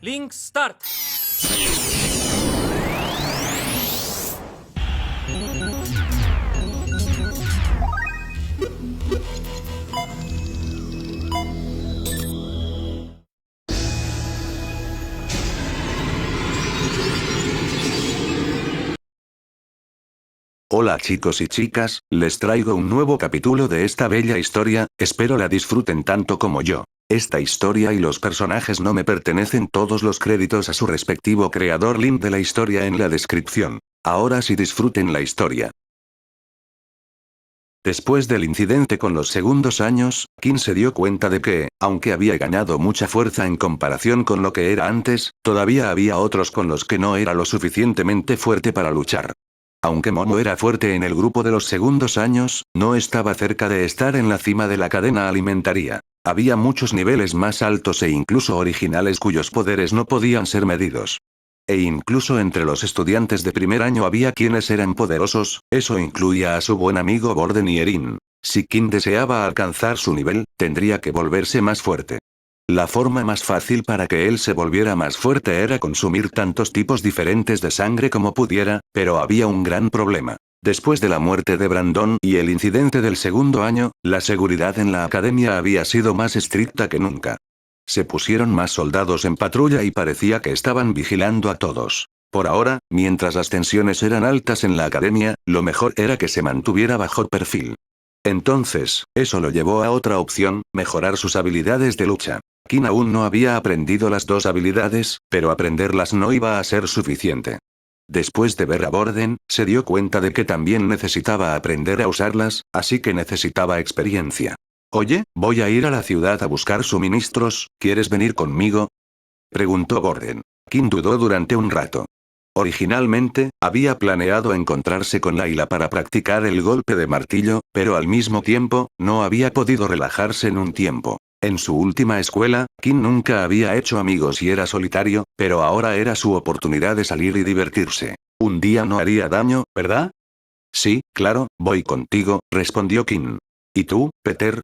Link Start. Hola chicos y chicas, les traigo un nuevo capítulo de esta bella historia, espero la disfruten tanto como yo. Esta historia y los personajes no me pertenecen, todos los créditos a su respectivo creador, link de la historia en la descripción. Ahora sí, disfruten la historia. Después del incidente con los segundos años, King se dio cuenta de que, aunque había ganado mucha fuerza en comparación con lo que era antes, todavía había otros con los que no era lo suficientemente fuerte para luchar. Aunque Momo era fuerte en el grupo de los segundos años, no estaba cerca de estar en la cima de la cadena alimentaria. Había muchos niveles más altos e incluso originales cuyos poderes no podían ser medidos. E incluso entre los estudiantes de primer año había quienes eran poderosos, eso incluía a su buen amigo Borden y Erin. Si King deseaba alcanzar su nivel, tendría que volverse más fuerte. La forma más fácil para que él se volviera más fuerte era consumir tantos tipos diferentes de sangre como pudiera, pero había un gran problema. Después de la muerte de Brandon y el incidente del segundo año, la seguridad en la academia había sido más estricta que nunca. Se pusieron más soldados en patrulla y parecía que estaban vigilando a todos. Por ahora, mientras las tensiones eran altas en la academia, lo mejor era que se mantuviera bajo perfil. Entonces, eso lo llevó a otra opción, mejorar sus habilidades de lucha. King aún no había aprendido las dos habilidades, pero aprenderlas no iba a ser suficiente. Después de ver a Borden, se dio cuenta de que también necesitaba aprender a usarlas, así que necesitaba experiencia. Oye, voy a ir a la ciudad a buscar suministros, ¿quieres venir conmigo?, preguntó Borden. King dudó durante un rato. Originalmente, había planeado encontrarse con Layla para practicar el golpe de martillo, pero al mismo tiempo, no había podido relajarse en un tiempo. En su última escuela, King nunca había hecho amigos y era solitario, pero ahora era su oportunidad de salir y divertirse. Un día no haría daño, ¿verdad? Sí, claro, voy contigo, respondió King. ¿Y tú, Peter?,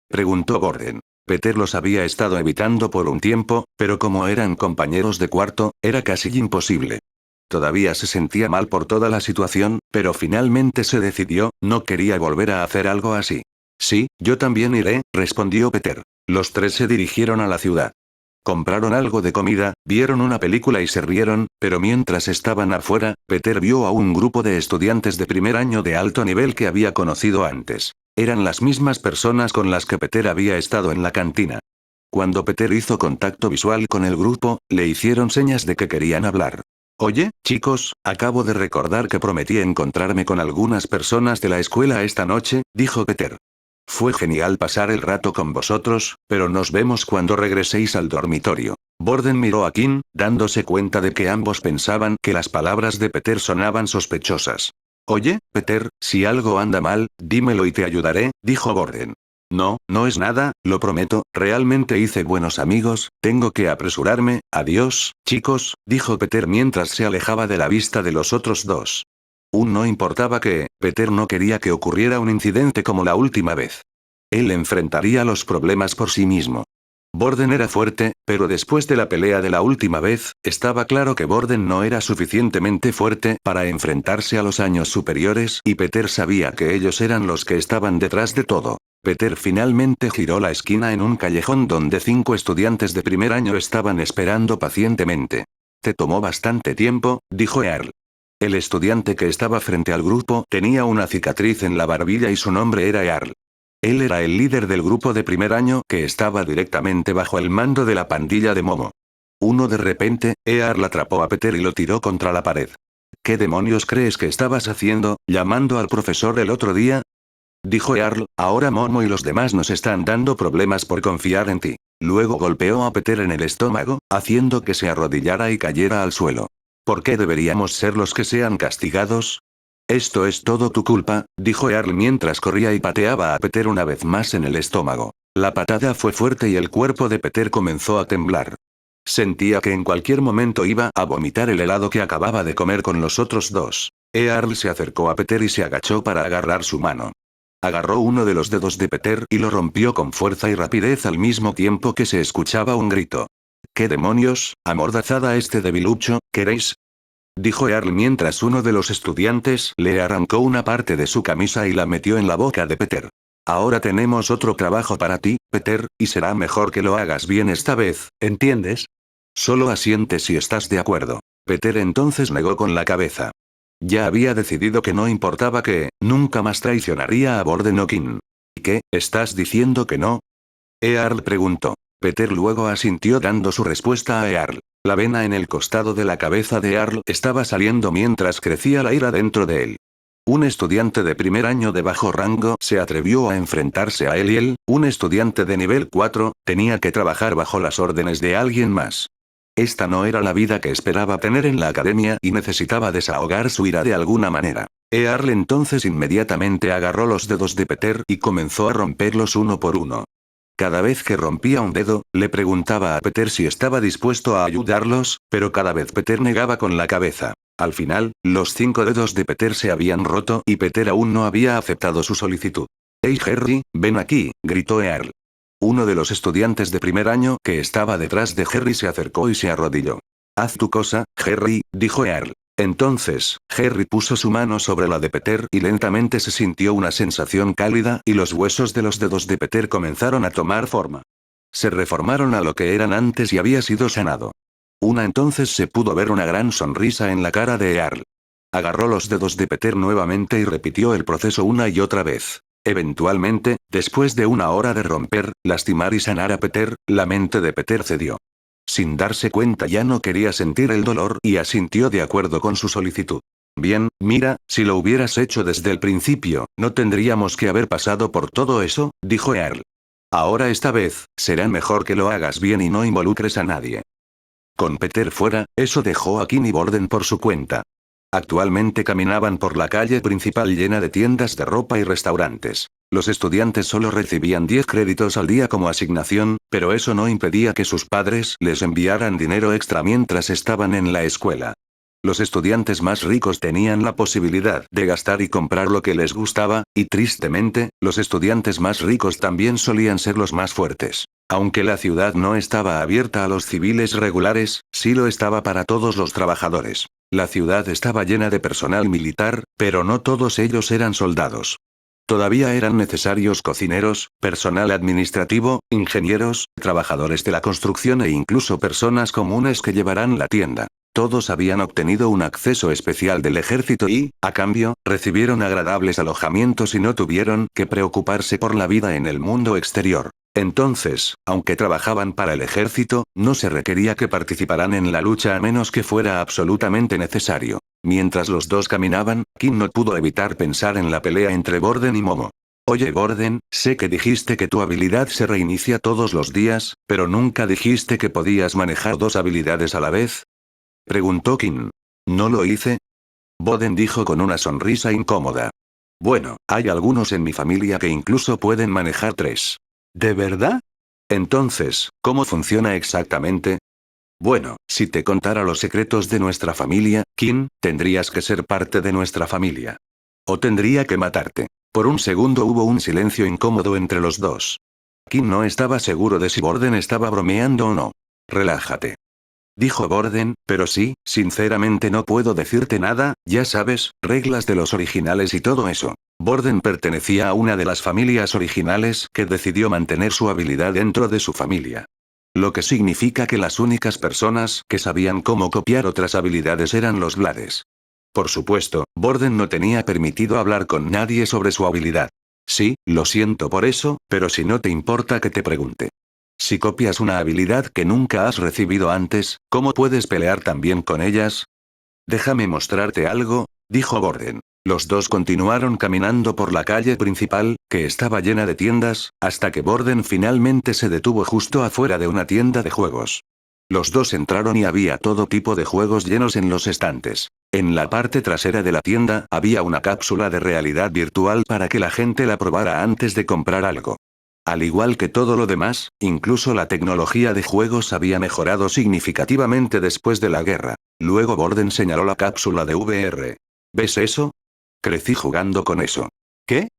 preguntó Borden. Peter los había estado evitando por un tiempo, pero como eran compañeros de cuarto, era casi imposible. Todavía se sentía mal por toda la situación, pero finalmente se decidió, no quería volver a hacer algo así. Sí, yo también iré, respondió Peter. Los tres se dirigieron a la ciudad. Compraron algo de comida, vieron una película y se rieron, pero mientras estaban afuera, Peter vio a un grupo de estudiantes de primer año de alto nivel que había conocido antes. Eran las mismas personas con las que Peter había estado en la cantina. Cuando Peter hizo contacto visual con el grupo, le hicieron señas de que querían hablar. Oye, chicos, acabo de recordar que prometí encontrarme con algunas personas de la escuela esta noche, dijo Peter. Fue genial pasar el rato con vosotros, pero nos vemos cuando regreséis al dormitorio. Borden miró a King, dándose cuenta de que ambos pensaban que las palabras de Peter sonaban sospechosas. Oye, Peter, si algo anda mal, dímelo y te ayudaré, dijo Borden. No, no es nada, lo prometo, realmente hice buenos amigos, tengo que apresurarme, adiós, chicos, dijo Peter mientras se alejaba de la vista de los otros dos. No importaba que, Peter no quería que ocurriera un incidente como la última vez. Él enfrentaría los problemas por sí mismo. Borden era fuerte, pero después de la pelea de la última vez, estaba claro que Borden no era suficientemente fuerte para enfrentarse a los años superiores y Peter sabía que ellos eran los que estaban detrás de todo. Peter finalmente giró la esquina en un callejón donde 5 estudiantes de primer año estaban esperando pacientemente. Te tomó bastante tiempo, dijo Earl. El estudiante que estaba frente al grupo tenía una cicatriz en la barbilla y su nombre era Earl. Él era el líder del grupo de primer año que estaba directamente bajo el mando de la pandilla de Momo. De repente, Earl atrapó a Peter y lo tiró contra la pared. ¿Qué demonios crees que estabas haciendo, llamando al profesor el otro día?, dijo Earl, ahora Momo y los demás nos están dando problemas por confiar en ti. Luego golpeó a Peter en el estómago, haciendo que se arrodillara y cayera al suelo. ¿Por qué deberíamos ser los que sean castigados? Esto es todo tu culpa, dijo Earl mientras corría y pateaba a Peter una vez más en el estómago. La patada fue fuerte y el cuerpo de Peter comenzó a temblar. Sentía que en cualquier momento iba a vomitar el helado que acababa de comer con los otros dos. Earl se acercó a Peter y se agachó para agarrar su mano. Agarró uno de los dedos de Peter y lo rompió con fuerza y rapidez al mismo tiempo que se escuchaba un grito. ¿Qué demonios, amordazada este debilucho, queréis? Dijo Earl mientras uno de los estudiantes le arrancó una parte de su camisa y la metió en la boca de Peter. Ahora tenemos otro trabajo para ti, Peter, y será mejor que lo hagas bien esta vez, ¿entiendes? Solo asiente si estás de acuerdo. Peter entonces negó con la cabeza. Ya había decidido que no importaba que, nunca más traicionaría a Borden o King. ¿Qué, estás diciendo que no? Earl preguntó. Peter luego asintió dando su respuesta a Earl. La vena en el costado de la cabeza de Earl estaba saliendo mientras crecía la ira dentro de él. Un estudiante de primer año de bajo rango se atrevió a enfrentarse a él y él, un estudiante de nivel 4, tenía que trabajar bajo las órdenes de alguien más. Esta no era la vida que esperaba tener en la academia y necesitaba desahogar su ira de alguna manera. Earl entonces inmediatamente agarró los dedos de Peter y comenzó a romperlos uno por uno. Cada vez que rompía un dedo, le preguntaba a Peter si estaba dispuesto a ayudarlos, pero cada vez Peter negaba con la cabeza. Al final, los 5 dedos de Peter se habían roto y Peter aún no había aceptado su solicitud. «Hey Harry, ven aquí», gritó Earl. Uno de los estudiantes de primer año que estaba detrás de Harry se acercó y se arrodilló. «Haz tu cosa, Harry», dijo Earl. Entonces, Harry puso su mano sobre la de Peter y lentamente se sintió una sensación cálida y los huesos de los dedos de Peter comenzaron a tomar forma. Se reformaron a lo que eran antes y había sido sanado. Entonces se pudo ver una gran sonrisa en la cara de Earl. Agarró los dedos de Peter nuevamente y repitió el proceso una y otra vez. Eventualmente, después de una hora de romper, lastimar y sanar a Peter, la mente de Peter cedió. Sin darse cuenta ya no quería sentir el dolor y asintió de acuerdo con su solicitud. Bien, mira, si lo hubieras hecho desde el principio, no tendríamos que haber pasado por todo eso, dijo Earl. Ahora esta vez, será mejor que lo hagas bien y no involucres a nadie. Con Peter fuera, eso dejó a King y Borden por su cuenta. Actualmente caminaban por la calle principal llena de tiendas de ropa y restaurantes. Los estudiantes solo recibían 10 créditos al día como asignación, pero eso no impedía que sus padres les enviaran dinero extra mientras estaban en la escuela. Los estudiantes más ricos tenían la posibilidad de gastar y comprar lo que les gustaba, y tristemente, los estudiantes más ricos también solían ser los más fuertes. Aunque la ciudad no estaba abierta a los civiles regulares, sí lo estaba para todos los trabajadores. La ciudad estaba llena de personal militar, pero no todos ellos eran soldados. Todavía eran necesarios cocineros, personal administrativo, ingenieros, trabajadores de la construcción e incluso personas comunes que llevaran la tienda. Todos habían obtenido un acceso especial del ejército y, a cambio, recibieron agradables alojamientos y no tuvieron que preocuparse por la vida en el mundo exterior. Entonces, aunque trabajaban para el ejército, no se requería que participaran en la lucha a menos que fuera absolutamente necesario. Mientras los dos caminaban, King no pudo evitar pensar en la pelea entre Borden y Momo. Oye Borden, sé que dijiste que tu habilidad se reinicia todos los días, pero nunca dijiste que podías manejar 2 habilidades a la vez. Preguntó King. ¿No lo hice? Borden dijo con una sonrisa incómoda. Bueno, hay algunos en mi familia que incluso pueden manejar 3. ¿De verdad? Entonces, ¿cómo funciona exactamente? Bueno, si te contara los secretos de nuestra familia, King, tendrías que ser parte de nuestra familia. O tendría que matarte. Por un segundo hubo un silencio incómodo entre los dos. King no estaba seguro de si Borden estaba bromeando o no. Relájate. Dijo Borden, pero sí, sinceramente no puedo decirte nada, ya sabes, reglas de los originales y todo eso. Borden pertenecía a una de las familias originales que decidió mantener su habilidad dentro de su familia. Lo que significa que las únicas personas que sabían cómo copiar otras habilidades eran los Blades. Por supuesto, Borden no tenía permitido hablar con nadie sobre su habilidad. Sí, lo siento por eso, pero si no te importa que te pregunte. Si copias una habilidad que nunca has recibido antes, ¿cómo puedes pelear también con ellas? Déjame mostrarte algo, dijo Borden. Los dos continuaron caminando por la calle principal, que estaba llena de tiendas, hasta que Borden finalmente se detuvo justo afuera de una tienda de juegos. Los dos entraron y había todo tipo de juegos llenos en los estantes. En la parte trasera de la tienda había una cápsula de realidad virtual para que la gente la probara antes de comprar algo. Al igual que todo lo demás, incluso la tecnología de juegos había mejorado significativamente después de la guerra. Luego Borden señaló la cápsula de VR. ¿Ves eso? Crecí jugando con eso. ¿Qué?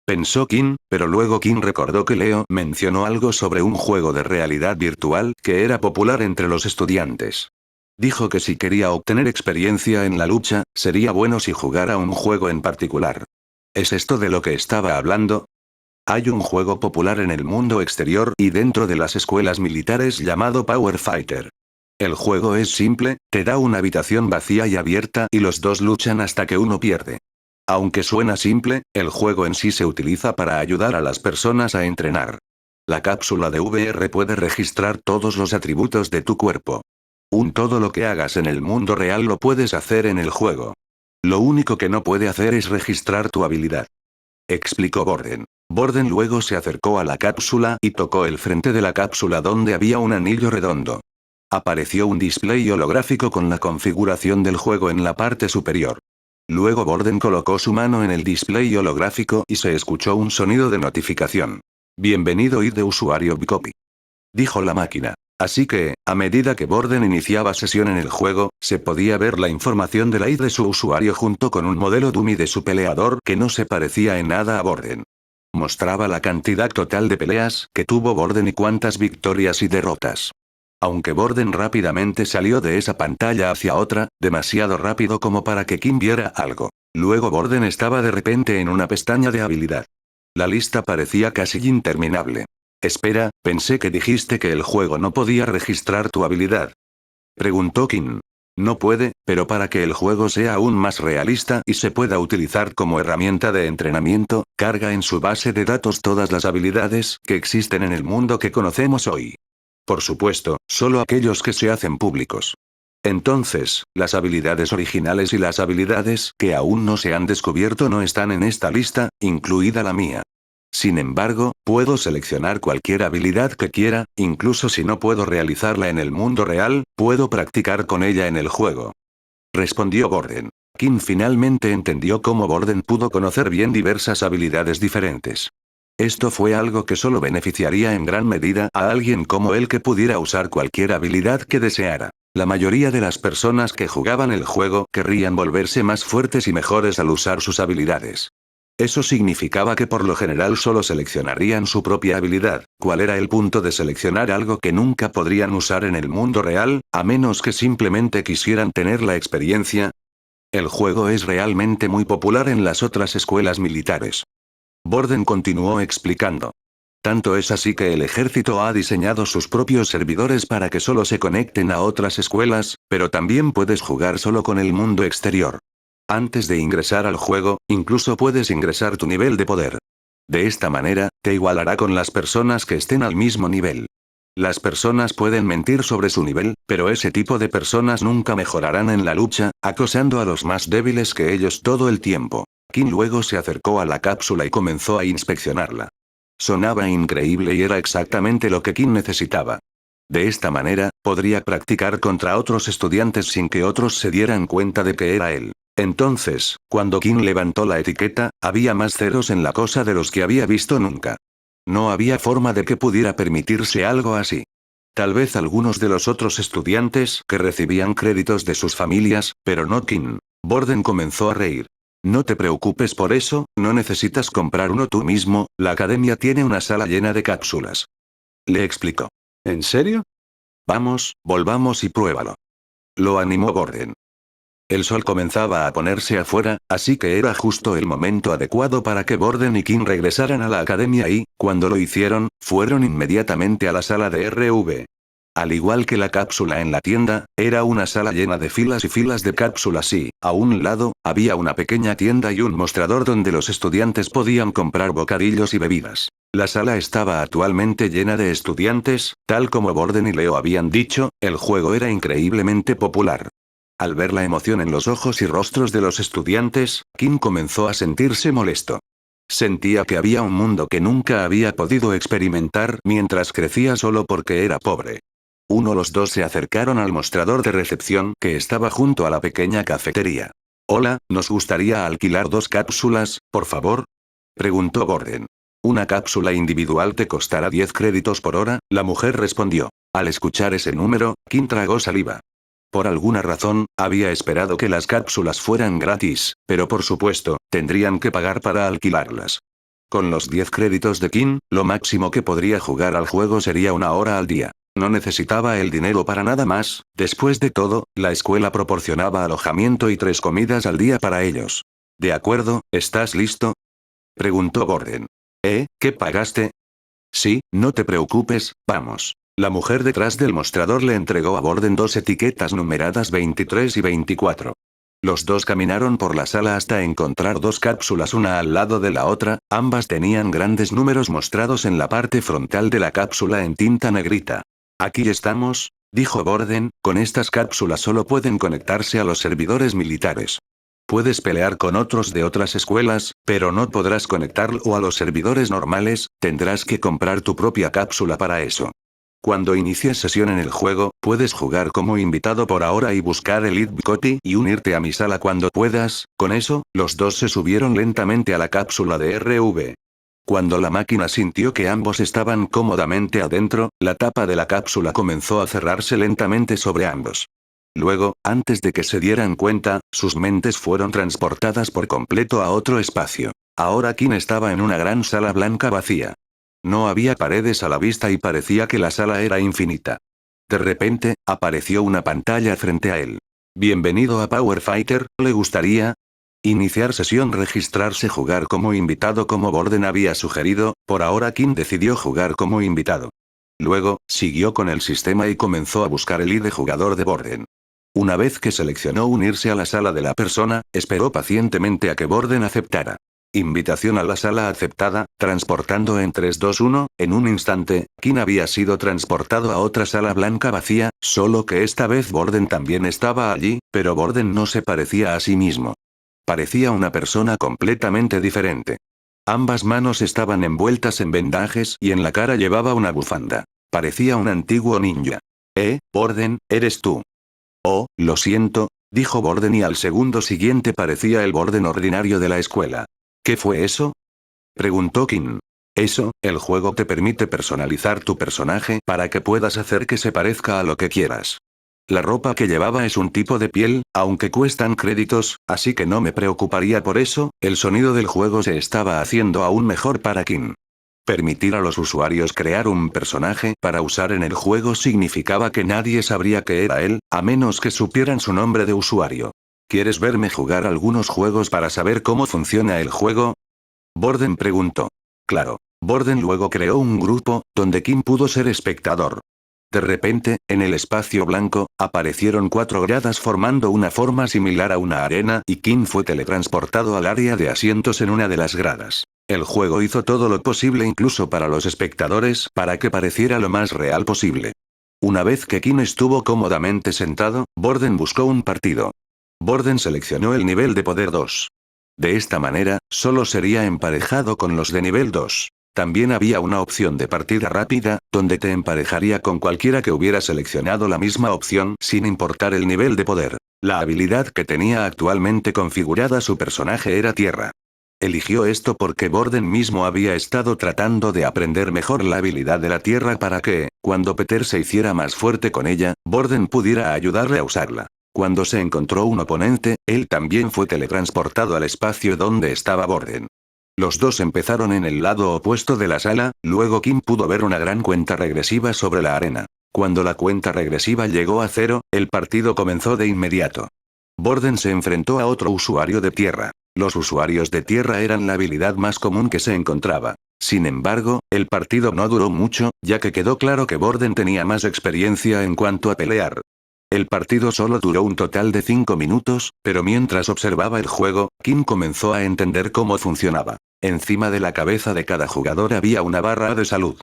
Pensó Kim, pero luego Kim recordó que Leo mencionó algo sobre un juego de realidad virtual que era popular entre los estudiantes. Dijo que si quería obtener experiencia en la lucha, sería bueno si jugara un juego en particular. ¿Es esto de lo que estaba hablando? Hay un juego popular en el mundo exterior y dentro de las escuelas militares llamado Power Fighter. El juego es simple, te da una habitación vacía y abierta y los dos luchan hasta que uno pierde. Aunque suena simple, el juego en sí se utiliza para ayudar a las personas a entrenar. La cápsula de VR puede registrar todos los atributos de tu cuerpo. Todo lo que hagas en el mundo real lo puedes hacer en el juego. Lo único que no puede hacer es registrar tu habilidad. Explicó Borden. Borden luego se acercó a la cápsula y tocó el frente de la cápsula donde había un anillo redondo. Apareció un display holográfico con la configuración del juego en la parte superior. Luego Borden colocó su mano en el display holográfico y se escuchó un sonido de notificación. Bienvenido ID de usuario Bcopy. Dijo la máquina. Así que, a medida que Borden iniciaba sesión en el juego, se podía ver la información de la ID de su usuario junto con un modelo dummy de su peleador que no se parecía en nada a Borden. Mostraba la cantidad total de peleas que tuvo Borden y cuántas victorias y derrotas. Aunque Borden rápidamente salió de esa pantalla hacia otra, demasiado rápido como para que Kim viera algo. Luego Borden estaba de repente en una pestaña de habilidad. La lista parecía casi interminable. Espera, pensé que dijiste que el juego no podía registrar tu habilidad. Preguntó Kim. No puede, pero para que el juego sea aún más realista y se pueda utilizar como herramienta de entrenamiento, carga en su base de datos todas las habilidades que existen en el mundo que conocemos hoy. Por supuesto, solo aquellos que se hacen públicos. Entonces, las habilidades originales y las habilidades que aún no se han descubierto no están en esta lista, incluida la mía. Sin embargo, puedo seleccionar cualquier habilidad que quiera, incluso si no puedo realizarla en el mundo real, puedo practicar con ella en el juego. Respondió Borden. Kim finalmente entendió cómo Borden pudo conocer bien diversas habilidades diferentes. Esto fue algo que solo beneficiaría en gran medida a alguien como él que pudiera usar cualquier habilidad que deseara. La mayoría de las personas que jugaban el juego querrían volverse más fuertes y mejores al usar sus habilidades. Eso significaba que por lo general solo seleccionarían su propia habilidad. ¿Cuál era el punto de seleccionar algo que nunca podrían usar en el mundo real, a menos que simplemente quisieran tener la experiencia? El juego es realmente muy popular en las otras escuelas militares. Borden continuó explicando. Tanto es así que el ejército ha diseñado sus propios servidores para que solo se conecten a otras escuelas, pero también puedes jugar solo con el mundo exterior. Antes de ingresar al juego, incluso puedes ingresar tu nivel de poder. De esta manera, te igualará con las personas que estén al mismo nivel. Las personas pueden mentir sobre su nivel, pero ese tipo de personas nunca mejorarán en la lucha, acosando a los más débiles que ellos todo el tiempo. Kim luego se acercó a la cápsula y comenzó a inspeccionarla. Sonaba increíble y era exactamente lo que Kim necesitaba. De esta manera, podría practicar contra otros estudiantes sin que otros se dieran cuenta de que era él. Entonces, cuando Kim levantó la etiqueta, había más ceros en la cosa de los que había visto nunca. No había forma de que pudiera permitirse algo así. Tal vez algunos de los otros estudiantes que recibían créditos de sus familias, pero no Kim. Borden comenzó a reír. No te preocupes por eso, no necesitas comprar uno tú mismo, la academia tiene una sala llena de cápsulas. Le explicó. ¿En serio? Vamos, volvamos y pruébalo. Lo animó Borden. El sol comenzaba a ponerse afuera, así que era justo el momento adecuado para que Borden y Kim regresaran a la academia y, cuando lo hicieron, fueron inmediatamente a la sala de RV. Al igual que la cápsula en la tienda, era una sala llena de filas y filas de cápsulas y, a un lado, había una pequeña tienda y un mostrador donde los estudiantes podían comprar bocadillos y bebidas. La sala estaba actualmente llena de estudiantes, tal como Borden y Leo habían dicho, el juego era increíblemente popular. Al ver la emoción en los ojos y rostros de los estudiantes, Kim comenzó a sentirse molesto. Sentía que había un mundo que nunca había podido experimentar mientras crecía solo porque era pobre. Los dos se acercaron al mostrador de recepción que estaba junto a la pequeña cafetería. Hola, nos gustaría alquilar 2 cápsulas, por favor. Preguntó Borden. Una cápsula individual te costará 10 créditos por hora, la mujer respondió. Al escuchar ese número, Kim tragó saliva. Por alguna razón, había esperado que las cápsulas fueran gratis, pero por supuesto, tendrían que pagar para alquilarlas. Con los 10 créditos de Kin, lo máximo que podría jugar al juego sería 1 hora al día. No necesitaba el dinero para nada más, después de todo, la escuela proporcionaba alojamiento y 3 comidas al día para ellos. ¿De acuerdo, estás listo? Preguntó Borden. ¿Qué pagaste? Sí, no te preocupes, vamos. La mujer detrás del mostrador le entregó a Borden 2 etiquetas numeradas 23 y 24. Los dos caminaron por la sala hasta encontrar 2 cápsulas una al lado de la otra, ambas tenían grandes números mostrados en la parte frontal de la cápsula en tinta negrita. Aquí estamos, dijo Borden, con estas cápsulas solo pueden conectarse a los servidores militares. Puedes pelear con otros de otras escuelas, pero no podrás conectarlo a los servidores normales, tendrás que comprar tu propia cápsula para eso. Cuando inicies sesión en el juego, puedes jugar como invitado por ahora y buscar el Itbikoti y unirte a mi sala cuando puedas. Con eso, los dos se subieron lentamente a la cápsula de RV. Cuando la máquina sintió que ambos estaban cómodamente adentro, la tapa de la cápsula comenzó a cerrarse lentamente sobre ambos. Luego, antes de que se dieran cuenta, sus mentes fueron transportadas por completo a otro espacio. Ahora Kin estaba en una gran sala blanca vacía. No había paredes a la vista y parecía que la sala era infinita. De repente, apareció una pantalla frente a él. Bienvenido a Power Fighter, ¿le gustaría? Iniciar sesión, registrarse, jugar como invitado como Borden había sugerido. Por ahora Kin decidió jugar como invitado. Luego, siguió con el sistema y comenzó a buscar el ID de jugador de Borden. Una vez que seleccionó unirse a la sala de la persona, esperó pacientemente a que Borden aceptara. Invitación a la sala aceptada, transportando en 3, 2, 1, en un instante, Kin había sido transportado a otra sala blanca vacía, solo que esta vez Borden también estaba allí, pero Borden no se parecía a sí mismo. Parecía una persona completamente diferente. Ambas manos estaban envueltas en vendajes y en la cara llevaba una bufanda. Parecía un antiguo ninja. Borden, ¿eres tú? Oh, lo siento, dijo Borden y al segundo siguiente parecía el Borden ordinario de la escuela. ¿Qué fue eso? Preguntó Kin. Eso, el juego te permite personalizar tu personaje para que puedas hacer que se parezca a lo que quieras. La ropa que llevaba es un tipo de piel, aunque cuestan créditos, así que no me preocuparía por eso. El sonido del juego se estaba haciendo aún mejor para Kin. Permitir a los usuarios crear un personaje para usar en el juego significaba que nadie sabría que era él, a menos que supieran su nombre de usuario. ¿Quieres verme jugar algunos juegos para saber cómo funciona el juego? Borden preguntó. Claro. Borden luego creó un grupo, donde Kin pudo ser espectador. De repente, en el espacio blanco, aparecieron 4 gradas formando una forma similar a una arena y Kin fue teletransportado al área de asientos en una de las gradas. El juego hizo todo lo posible incluso para los espectadores para que pareciera lo más real posible. Una vez que Kin estuvo cómodamente sentado, Borden buscó un partido. Borden seleccionó el nivel de poder 2. De esta manera, solo sería emparejado con los de nivel 2. También había una opción de partida rápida, donde te emparejaría con cualquiera que hubiera seleccionado la misma opción sin importar el nivel de poder. La habilidad que tenía actualmente configurada su personaje era tierra. Eligió esto porque Borden mismo había estado tratando de aprender mejor la habilidad de la tierra para que, cuando Peter se hiciera más fuerte con ella, Borden pudiera ayudarle a usarla. Cuando se encontró un oponente, él también fue teletransportado al espacio donde estaba Borden. Los dos empezaron en el lado opuesto de la sala, luego Kin pudo ver una gran cuenta regresiva sobre la arena. Cuando la cuenta regresiva llegó a 0, el partido comenzó de inmediato. Borden se enfrentó a otro usuario de tierra. Los usuarios de tierra eran la habilidad más común que se encontraba. Sin embargo, el partido no duró mucho, ya que quedó claro que Borden tenía más experiencia en cuanto a pelear. El partido solo duró un total de 5 minutos, pero mientras observaba el juego, Kin comenzó a entender cómo funcionaba. Encima de la cabeza de cada jugador había una barra de salud.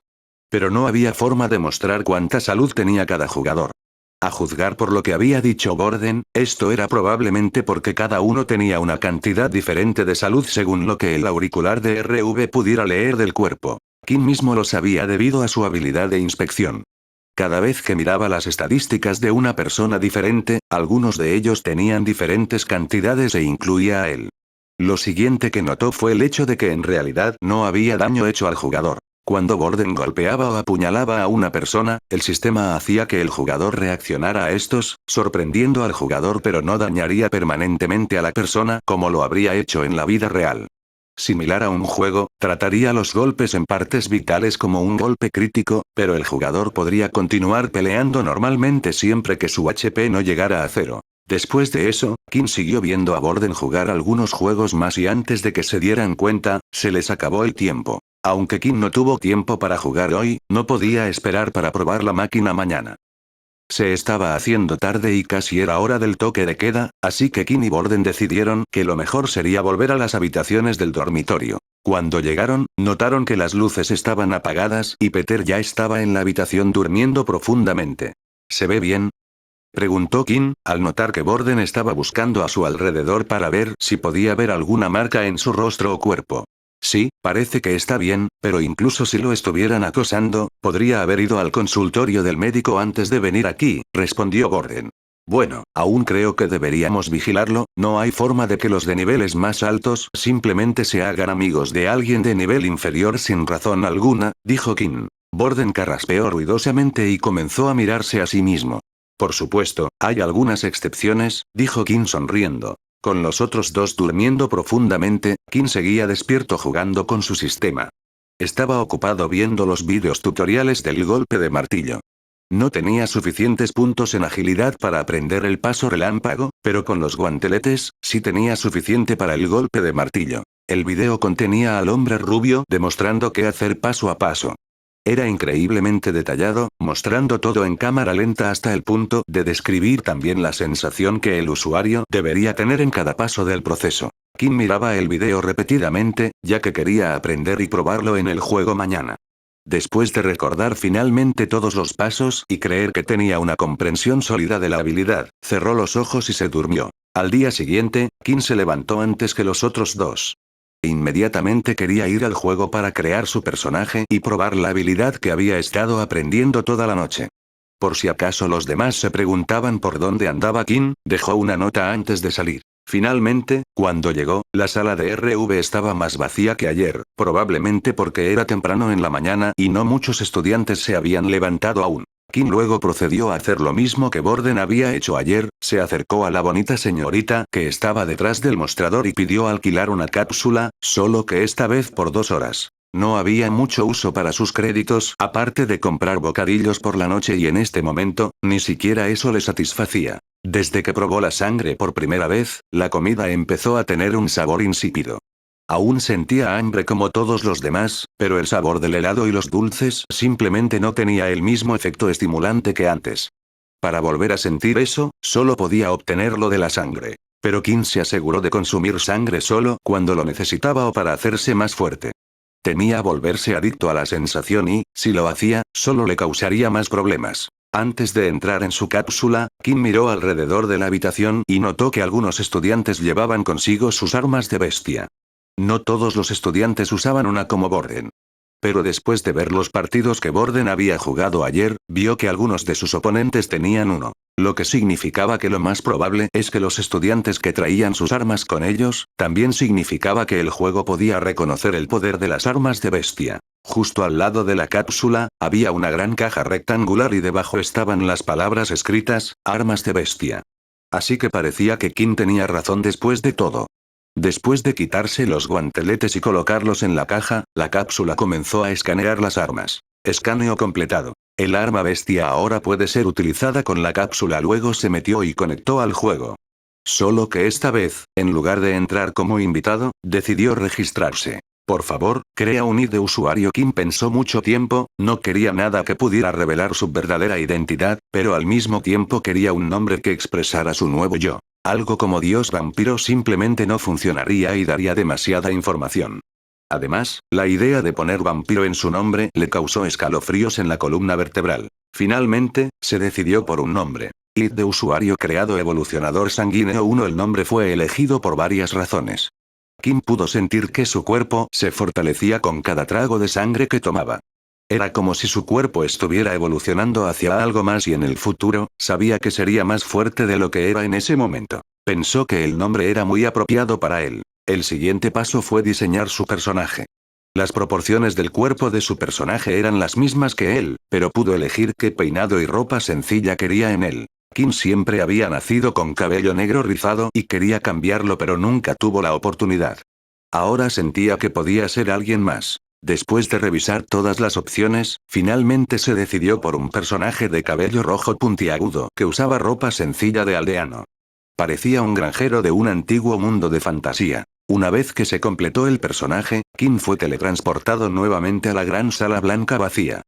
Pero no había forma de mostrar cuánta salud tenía cada jugador. A juzgar por lo que había dicho Borden, esto era probablemente porque cada uno tenía una cantidad diferente de salud según lo que el auricular de RV pudiera leer del cuerpo. Kin mismo lo sabía debido a su habilidad de inspección. Cada vez que miraba las estadísticas de una persona diferente, algunos de ellos tenían diferentes cantidades e incluía a él. Lo siguiente que notó fue el hecho de que en realidad no había daño hecho al jugador. Cuando Borden golpeaba o apuñalaba a una persona, el sistema hacía que el jugador reaccionara a estos, sorprendiendo al jugador pero no dañaría permanentemente a la persona como lo habría hecho en la vida real. Similar a un juego, trataría los golpes en partes vitales como un golpe crítico, pero el jugador podría continuar peleando normalmente siempre que su HP no llegara a cero. Después de eso, King siguió viendo a Borden jugar algunos juegos más y antes de que se dieran cuenta, se les acabó el tiempo. Aunque King no tuvo tiempo para jugar hoy, no podía esperar para probar la máquina mañana. Se estaba haciendo tarde y casi era hora del toque de queda, así que King y Borden decidieron que lo mejor sería volver a las habitaciones del dormitorio. Cuando llegaron, notaron que las luces estaban apagadas y Peter ya estaba en la habitación durmiendo profundamente. ¿Se ve bien?, preguntó King, al notar que Borden estaba buscando a su alrededor para ver si podía ver alguna marca en su rostro o cuerpo. Sí, parece que está bien, pero incluso si lo estuvieran acosando, podría haber ido al consultorio del médico antes de venir aquí, respondió Borden. Bueno, aún creo que deberíamos vigilarlo, no hay forma de que los de niveles más altos simplemente se hagan amigos de alguien de nivel inferior sin razón alguna, dijo King. Borden carraspeó ruidosamente y comenzó a mirarse a sí mismo. Por supuesto, hay algunas excepciones, dijo King sonriendo. Con los otros dos durmiendo profundamente, King seguía despierto jugando con su sistema. Estaba ocupado viendo los vídeos tutoriales del golpe de martillo. No tenía suficientes puntos en agilidad para aprender el paso relámpago, pero con los guanteletes, sí tenía suficiente para el golpe de martillo. El video contenía al hombre rubio demostrando qué hacer paso a paso. Era increíblemente detallado, mostrando todo en cámara lenta hasta el punto de describir también la sensación que el usuario debería tener en cada paso del proceso. King miraba el video repetidamente, ya que quería aprender y probarlo en el juego mañana. Después de recordar finalmente todos los pasos y creer que tenía una comprensión sólida de la habilidad, cerró los ojos y se durmió. Al día siguiente, King se levantó antes que los otros dos. Inmediatamente quería ir al juego para crear su personaje y probar la habilidad que había estado aprendiendo toda la noche. Por si acaso los demás se preguntaban por dónde andaba King, dejó una nota antes de salir. Finalmente, cuando llegó, la sala de RV estaba más vacía que ayer, probablemente porque era temprano en la mañana y no muchos estudiantes se habían levantado aún. King luego procedió a hacer lo mismo que Borden había hecho ayer, se acercó a la bonita señorita que estaba detrás del mostrador y pidió alquilar una cápsula, solo que esta vez por 2 horas. No había mucho uso para sus créditos, aparte de comprar bocadillos por la noche y en este momento, ni siquiera eso le satisfacía. Desde que probó la sangre por primera vez, la comida empezó a tener un sabor insípido. Aún sentía hambre como todos los demás, pero el sabor del helado y los dulces simplemente no tenía el mismo efecto estimulante que antes. Para volver a sentir eso, solo podía obtenerlo de la sangre. Pero King se aseguró de consumir sangre solo cuando lo necesitaba o para hacerse más fuerte. Temía volverse adicto a la sensación y, si lo hacía, solo le causaría más problemas. Antes de entrar en su cápsula, King miró alrededor de la habitación y notó que algunos estudiantes llevaban consigo sus armas de bestia. No todos los estudiantes usaban una como Borden. Pero después de ver los partidos que Borden había jugado ayer, vio que algunos de sus oponentes tenían uno. Lo que significaba que lo más probable es que los estudiantes que traían sus armas con ellos, también significaba que el juego podía reconocer el poder de las armas de bestia. Justo al lado de la cápsula, había una gran caja rectangular y debajo estaban las palabras escritas, armas de bestia. Así que parecía que King tenía razón después de todo. Después de quitarse los guanteletes y colocarlos en la caja, la cápsula comenzó a escanear las armas. Escaneo completado. El arma bestia ahora puede ser utilizada con la cápsula. Luego se metió y conectó al juego. Solo que esta vez, en lugar de entrar como invitado, decidió registrarse. Por favor, crea un ID de usuario. Kim pensó mucho tiempo, no quería nada que pudiera revelar su verdadera identidad, pero al mismo tiempo quería un nombre que expresara su nuevo yo. Algo como Dios vampiro simplemente no funcionaría y daría demasiada información. Además, la idea de poner vampiro en su nombre le causó escalofríos en la columna vertebral. Finalmente, se decidió por un nombre. ID de usuario creado evolucionador sanguíneo 1. El nombre fue elegido por varias razones. Kim pudo sentir que su cuerpo se fortalecía con cada trago de sangre que tomaba. Era como si su cuerpo estuviera evolucionando hacia algo más y en el futuro, sabía que sería más fuerte de lo que era en ese momento. Pensó que el nombre era muy apropiado para él. El siguiente paso fue diseñar su personaje. Las proporciones del cuerpo de su personaje eran las mismas que él, pero pudo elegir qué peinado y ropa sencilla quería en él. Kim siempre había nacido con cabello negro rizado y quería cambiarlo pero nunca tuvo la oportunidad. Ahora sentía que podía ser alguien más. Después de revisar todas las opciones, finalmente se decidió por un personaje de cabello rojo puntiagudo que usaba ropa sencilla de aldeano. Parecía un granjero de un antiguo mundo de fantasía. Una vez que se completó el personaje, Kim fue teletransportado nuevamente a la gran sala blanca vacía.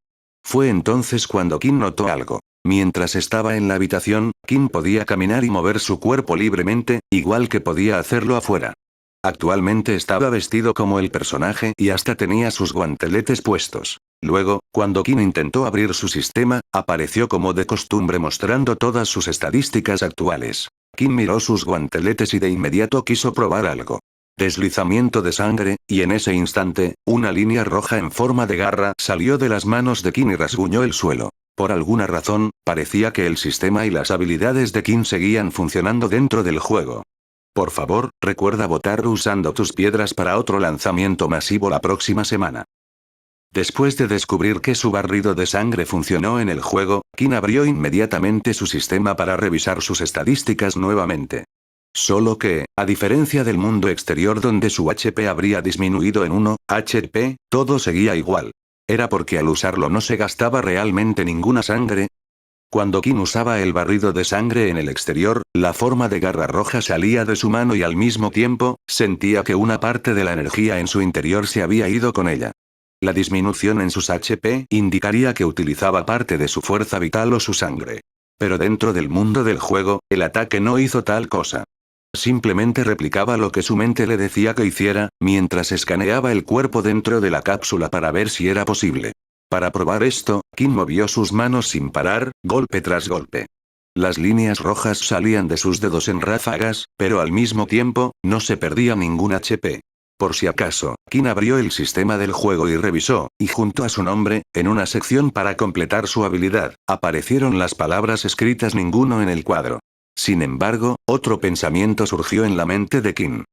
Fue entonces cuando Kim notó algo. Mientras estaba en la habitación, Kim podía caminar y mover su cuerpo libremente, igual que podía hacerlo afuera. Actualmente estaba vestido como el personaje y hasta tenía sus guanteletes puestos. Luego, cuando Kim intentó abrir su sistema, apareció como de costumbre mostrando todas sus estadísticas actuales. Kim miró sus guanteletes y de inmediato quiso probar algo. Deslizamiento de sangre, y en ese instante, una línea roja en forma de garra salió de las manos de Kim y rasguñó el suelo. Por alguna razón, parecía que el sistema y las habilidades de Kim seguían funcionando dentro del juego. Por favor, recuerda votar usando tus piedras para otro lanzamiento masivo la próxima semana. Después de descubrir que su barrido de sangre funcionó en el juego, Kim abrió inmediatamente su sistema para revisar sus estadísticas nuevamente. Solo que, a diferencia del mundo exterior donde su HP habría disminuido en 1 HP, todo seguía igual. ¿Era porque al usarlo no se gastaba realmente ninguna sangre? Cuando Kim usaba el barrido de sangre en el exterior, la forma de garra roja salía de su mano y al mismo tiempo, sentía que una parte de la energía en su interior se había ido con ella. La disminución en sus HP indicaría que utilizaba parte de su fuerza vital o su sangre. Pero dentro del mundo del juego, el ataque no hizo tal cosa. Simplemente replicaba lo que su mente le decía que hiciera, mientras escaneaba el cuerpo dentro de la cápsula para ver si era posible. Para probar esto, Kim movió sus manos sin parar, golpe tras golpe. Las líneas rojas salían de sus dedos en ráfagas, pero al mismo tiempo, no se perdía ningún HP. Por si acaso, Kim abrió el sistema del juego y revisó, y junto a su nombre, en una sección para completar su habilidad, aparecieron las palabras escritas ninguno en el cuadro. Sin embargo, otro pensamiento surgió en la mente de Kim.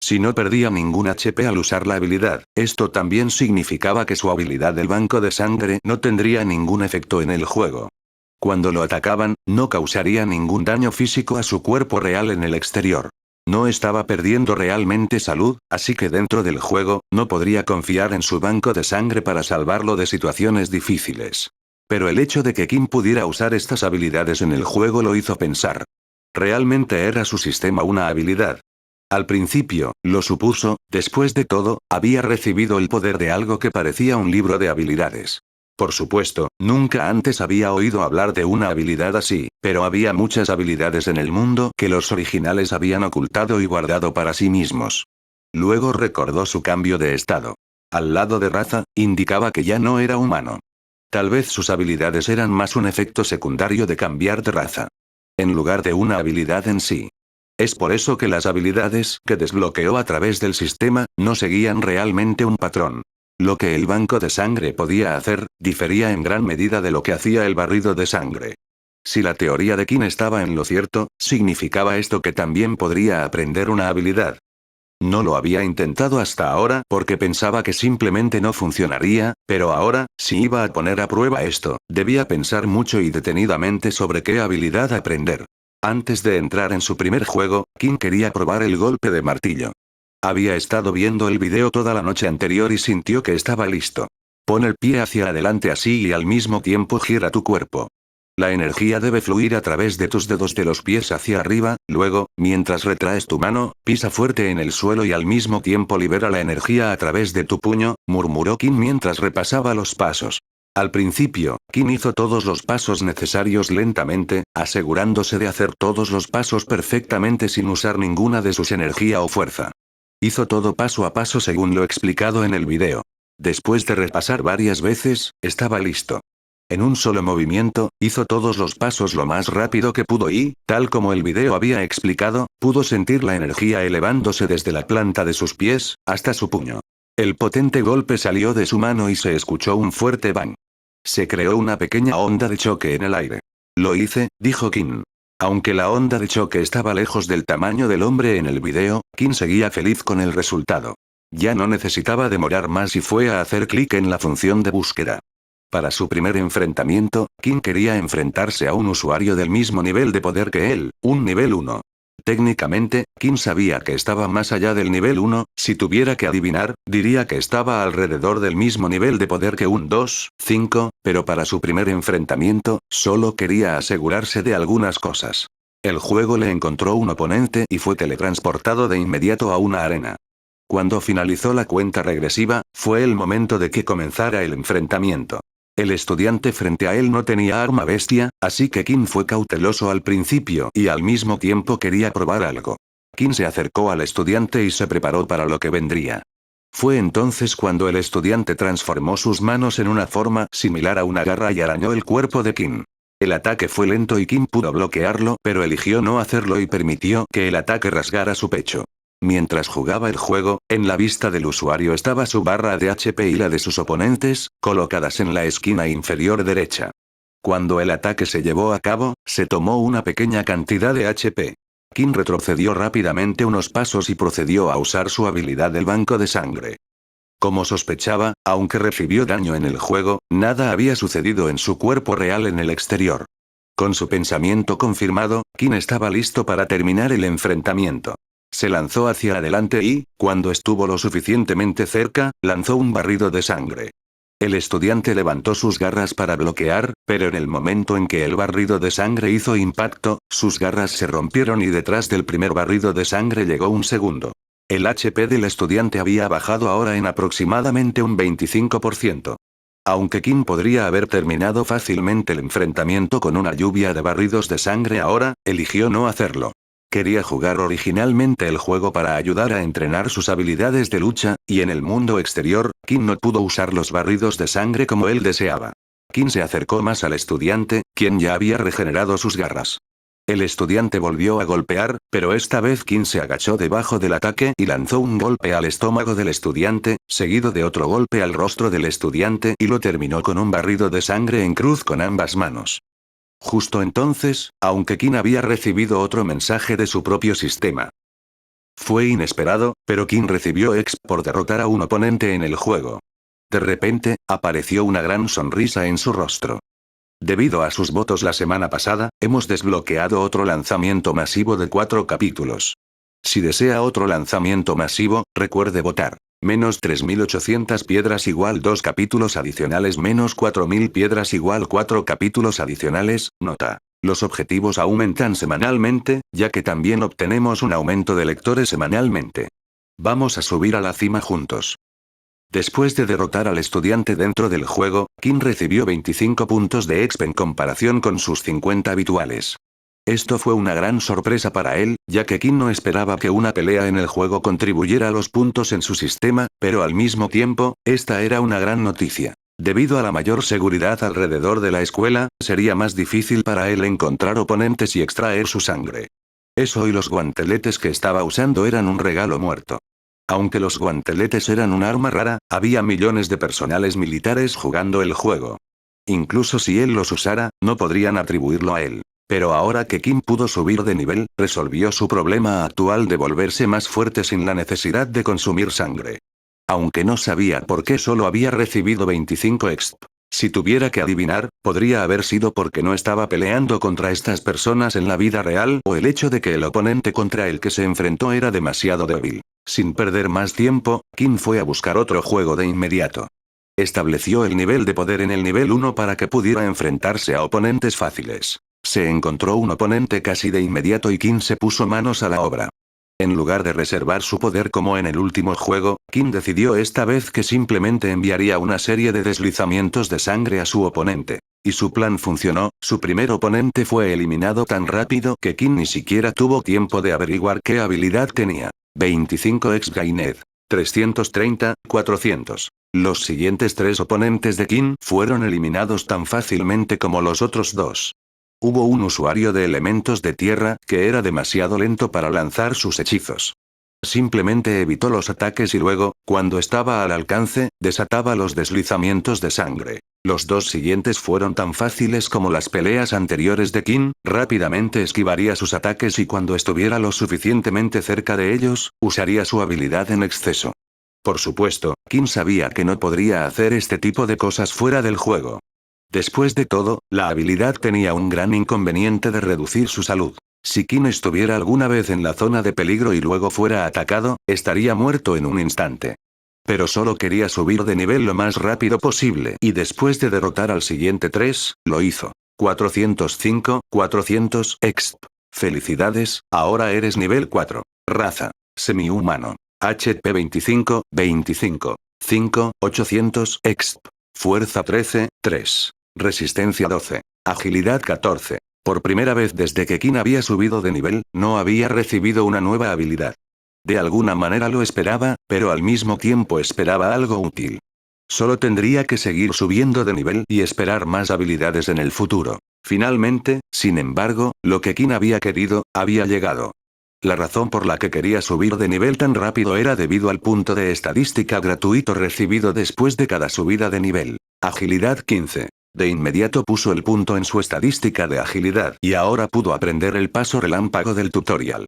Si no perdía ningún HP al usar la habilidad, esto también significaba que su habilidad del banco de sangre no tendría ningún efecto en el juego. Cuando lo atacaban, no causaría ningún daño físico a su cuerpo real en el exterior. No estaba perdiendo realmente salud, así que dentro del juego, no podría confiar en su banco de sangre para salvarlo de situaciones difíciles. Pero el hecho de que Kim pudiera usar estas habilidades en el juego lo hizo pensar. ¿Realmente era su sistema una habilidad? Al principio, lo supuso, después de todo, había recibido el poder de algo que parecía un libro de habilidades. Por supuesto, nunca antes había oído hablar de una habilidad así, pero había muchas habilidades en el mundo que los originales habían ocultado y guardado para sí mismos. Luego recordó su cambio de estado. Al lado de raza, indicaba que ya no era humano. Tal vez sus habilidades eran más un efecto secundario de cambiar de raza. En lugar de una habilidad en sí. Es por eso que las habilidades que desbloqueó a través del sistema, no seguían realmente un patrón. Lo que el banco de sangre podía hacer, difería en gran medida de lo que hacía el barrido de sangre. Si la teoría de Kim estaba en lo cierto, significaba esto que también podría aprender una habilidad. No lo había intentado hasta ahora porque pensaba que simplemente no funcionaría, pero ahora, si iba a poner a prueba esto, debía pensar mucho y detenidamente sobre qué habilidad aprender. Antes de entrar en su primer juego, Kim quería probar el golpe de martillo. Había estado viendo el video toda la noche anterior y sintió que estaba listo. Pon el pie hacia adelante así y al mismo tiempo gira tu cuerpo. La energía debe fluir a través de tus dedos de los pies hacia arriba, luego, mientras retraes tu mano, pisa fuerte en el suelo y al mismo tiempo libera la energía a través de tu puño, murmuró Kim mientras repasaba los pasos. Al principio, Kim hizo todos los pasos necesarios lentamente, asegurándose de hacer todos los pasos perfectamente sin usar ninguna de sus energía o fuerza. Hizo todo paso a paso según lo explicado en el video. Después de repasar varias veces, estaba listo. En un solo movimiento, hizo todos los pasos lo más rápido que pudo y, tal como el video había explicado, pudo sentir la energía elevándose desde la planta de sus pies, hasta su puño. El potente golpe salió de su mano y se escuchó un fuerte bang. Se creó una pequeña onda de choque en el aire. Lo hice, dijo Kim. Aunque la onda de choque estaba lejos del tamaño del hombre en el video, Kim seguía feliz con el resultado. Ya no necesitaba demorar más y fue a hacer clic en la función de búsqueda. Para su primer enfrentamiento, Kim quería enfrentarse a un usuario del mismo nivel de poder que él, un nivel 1. Técnicamente, Kim sabía que estaba más allá del nivel 1, si tuviera que adivinar, diría que estaba alrededor del mismo nivel de poder que un 2-5, pero para su primer enfrentamiento, solo quería asegurarse de algunas cosas. El juego le encontró un oponente y fue teletransportado de inmediato a una arena. Cuando finalizó la cuenta regresiva, fue el momento de que comenzara el enfrentamiento. El estudiante frente a él no tenía arma bestia, así que Kim fue cauteloso al principio y al mismo tiempo quería probar algo. Kim se acercó al estudiante y se preparó para lo que vendría. Fue entonces cuando el estudiante transformó sus manos en una forma similar a una garra y arañó el cuerpo de Kim. El ataque fue lento y Kim pudo bloquearlo, pero eligió no hacerlo y permitió que el ataque rasgara su pecho. Mientras jugaba el juego, en la vista del usuario estaba su barra de HP y la de sus oponentes, colocadas en la esquina inferior derecha. Cuando el ataque se llevó a cabo, se tomó una pequeña cantidad de HP. Kim retrocedió rápidamente unos pasos y procedió a usar su habilidad del banco de sangre. Como sospechaba, aunque recibió daño en el juego, nada había sucedido en su cuerpo real en el exterior. Con su pensamiento confirmado, Kim estaba listo para terminar el enfrentamiento. Se lanzó hacia adelante y, cuando estuvo lo suficientemente cerca, lanzó un barrido de sangre. El estudiante levantó sus garras para bloquear, pero en el momento en que el barrido de sangre hizo impacto, sus garras se rompieron y detrás del primer barrido de sangre llegó un segundo. El HP del estudiante había bajado ahora en aproximadamente un 25%. Aunque Kim podría haber terminado fácilmente el enfrentamiento con una lluvia de barridos de sangre ahora, eligió no hacerlo. Quería jugar originalmente el juego para ayudar a entrenar sus habilidades de lucha, y en el mundo exterior, Kim no pudo usar los barridos de sangre como él deseaba. Kim se acercó más al estudiante, quien ya había regenerado sus garras. El estudiante volvió a golpear, pero esta vez Kim se agachó debajo del ataque y lanzó un golpe al estómago del estudiante, seguido de otro golpe al rostro del estudiante y lo terminó con un barrido de sangre en cruz con ambas manos. Justo entonces, aunque Kim había recibido otro mensaje de su propio sistema. Fue inesperado, pero Kim recibió EXP por derrotar a un oponente en el juego. De repente, apareció una gran sonrisa en su rostro. Debido a sus votos la semana pasada, hemos desbloqueado otro lanzamiento masivo de 4 capítulos. Si desea otro lanzamiento masivo, recuerde votar. Menos 3.800 piedras igual 2 capítulos adicionales menos 4.000 piedras igual 4 capítulos adicionales, nota. Los objetivos aumentan semanalmente, ya que también obtenemos un aumento de lectores semanalmente. Vamos a subir a la cima juntos. Después de derrotar al estudiante dentro del juego, Kim recibió 25 puntos de EXP en comparación con sus 50 habituales. Esto fue una gran sorpresa para él, ya que Kim no esperaba que una pelea en el juego contribuyera a los puntos en su sistema, pero al mismo tiempo, esta era una gran noticia. Debido a la mayor seguridad alrededor de la escuela, sería más difícil para él encontrar oponentes y extraer su sangre. Eso y los guanteletes que estaba usando eran un regalo muerto. Aunque los guanteletes eran un arma rara, había millones de personales militares jugando el juego. Incluso si él los usara, no podrían atribuirlo a él. Pero ahora que Kim pudo subir de nivel, resolvió su problema actual de volverse más fuerte sin la necesidad de consumir sangre. Aunque no sabía por qué solo había recibido 25 exp. Si tuviera que adivinar, podría haber sido porque no estaba peleando contra estas personas en la vida real o el hecho de que el oponente contra el que se enfrentó era demasiado débil. Sin perder más tiempo, Kim fue a buscar otro juego de inmediato. Estableció el nivel de poder en el nivel 1 para que pudiera enfrentarse a oponentes fáciles. Se encontró un oponente casi de inmediato y Kim se puso manos a la obra. En lugar de reservar su poder como en el último juego, Kim decidió esta vez que simplemente enviaría una serie de deslizamientos de sangre a su oponente. Y su plan funcionó, su primer oponente fue eliminado tan rápido que Kim ni siquiera tuvo tiempo de averiguar qué habilidad tenía. 25 ex Gained. 330, 400. Los siguientes 3 oponentes de Kim fueron eliminados tan fácilmente como los otros 2. Hubo un usuario de elementos de tierra que era demasiado lento para lanzar sus hechizos. Simplemente evitó los ataques y luego, cuando estaba al alcance, desataba los deslizamientos de sangre. Los 2 siguientes fueron tan fáciles como las peleas anteriores de Kim, rápidamente esquivaría sus ataques y cuando estuviera lo suficientemente cerca de ellos, usaría su habilidad en exceso. Por supuesto, Kim sabía que no podría hacer este tipo de cosas fuera del juego. Después de todo, la habilidad tenía un gran inconveniente de reducir su salud. Si Qin estuviera alguna vez en la zona de peligro y luego fuera atacado, estaría muerto en un instante. Pero solo quería subir de nivel lo más rápido posible y después de derrotar al siguiente 3, lo hizo. 405, 400 exp. Felicidades, ahora eres nivel 4. Raza. Semi-humano. HP 25, 25. 5, 800 exp. Fuerza 13, 3. Resistencia 12. Agilidad 14. Por primera vez desde que Qin había subido de nivel, no había recibido una nueva habilidad. De alguna manera lo esperaba, pero al mismo tiempo esperaba algo útil. Solo tendría que seguir subiendo de nivel y esperar más habilidades en el futuro. Finalmente, sin embargo, lo que Qin había querido, había llegado. La razón por la que quería subir de nivel tan rápido era debido al punto de estadística gratuito recibido después de cada subida de nivel. Agilidad 15. De inmediato puso el punto en su estadística de agilidad y ahora pudo aprender el paso relámpago del tutorial.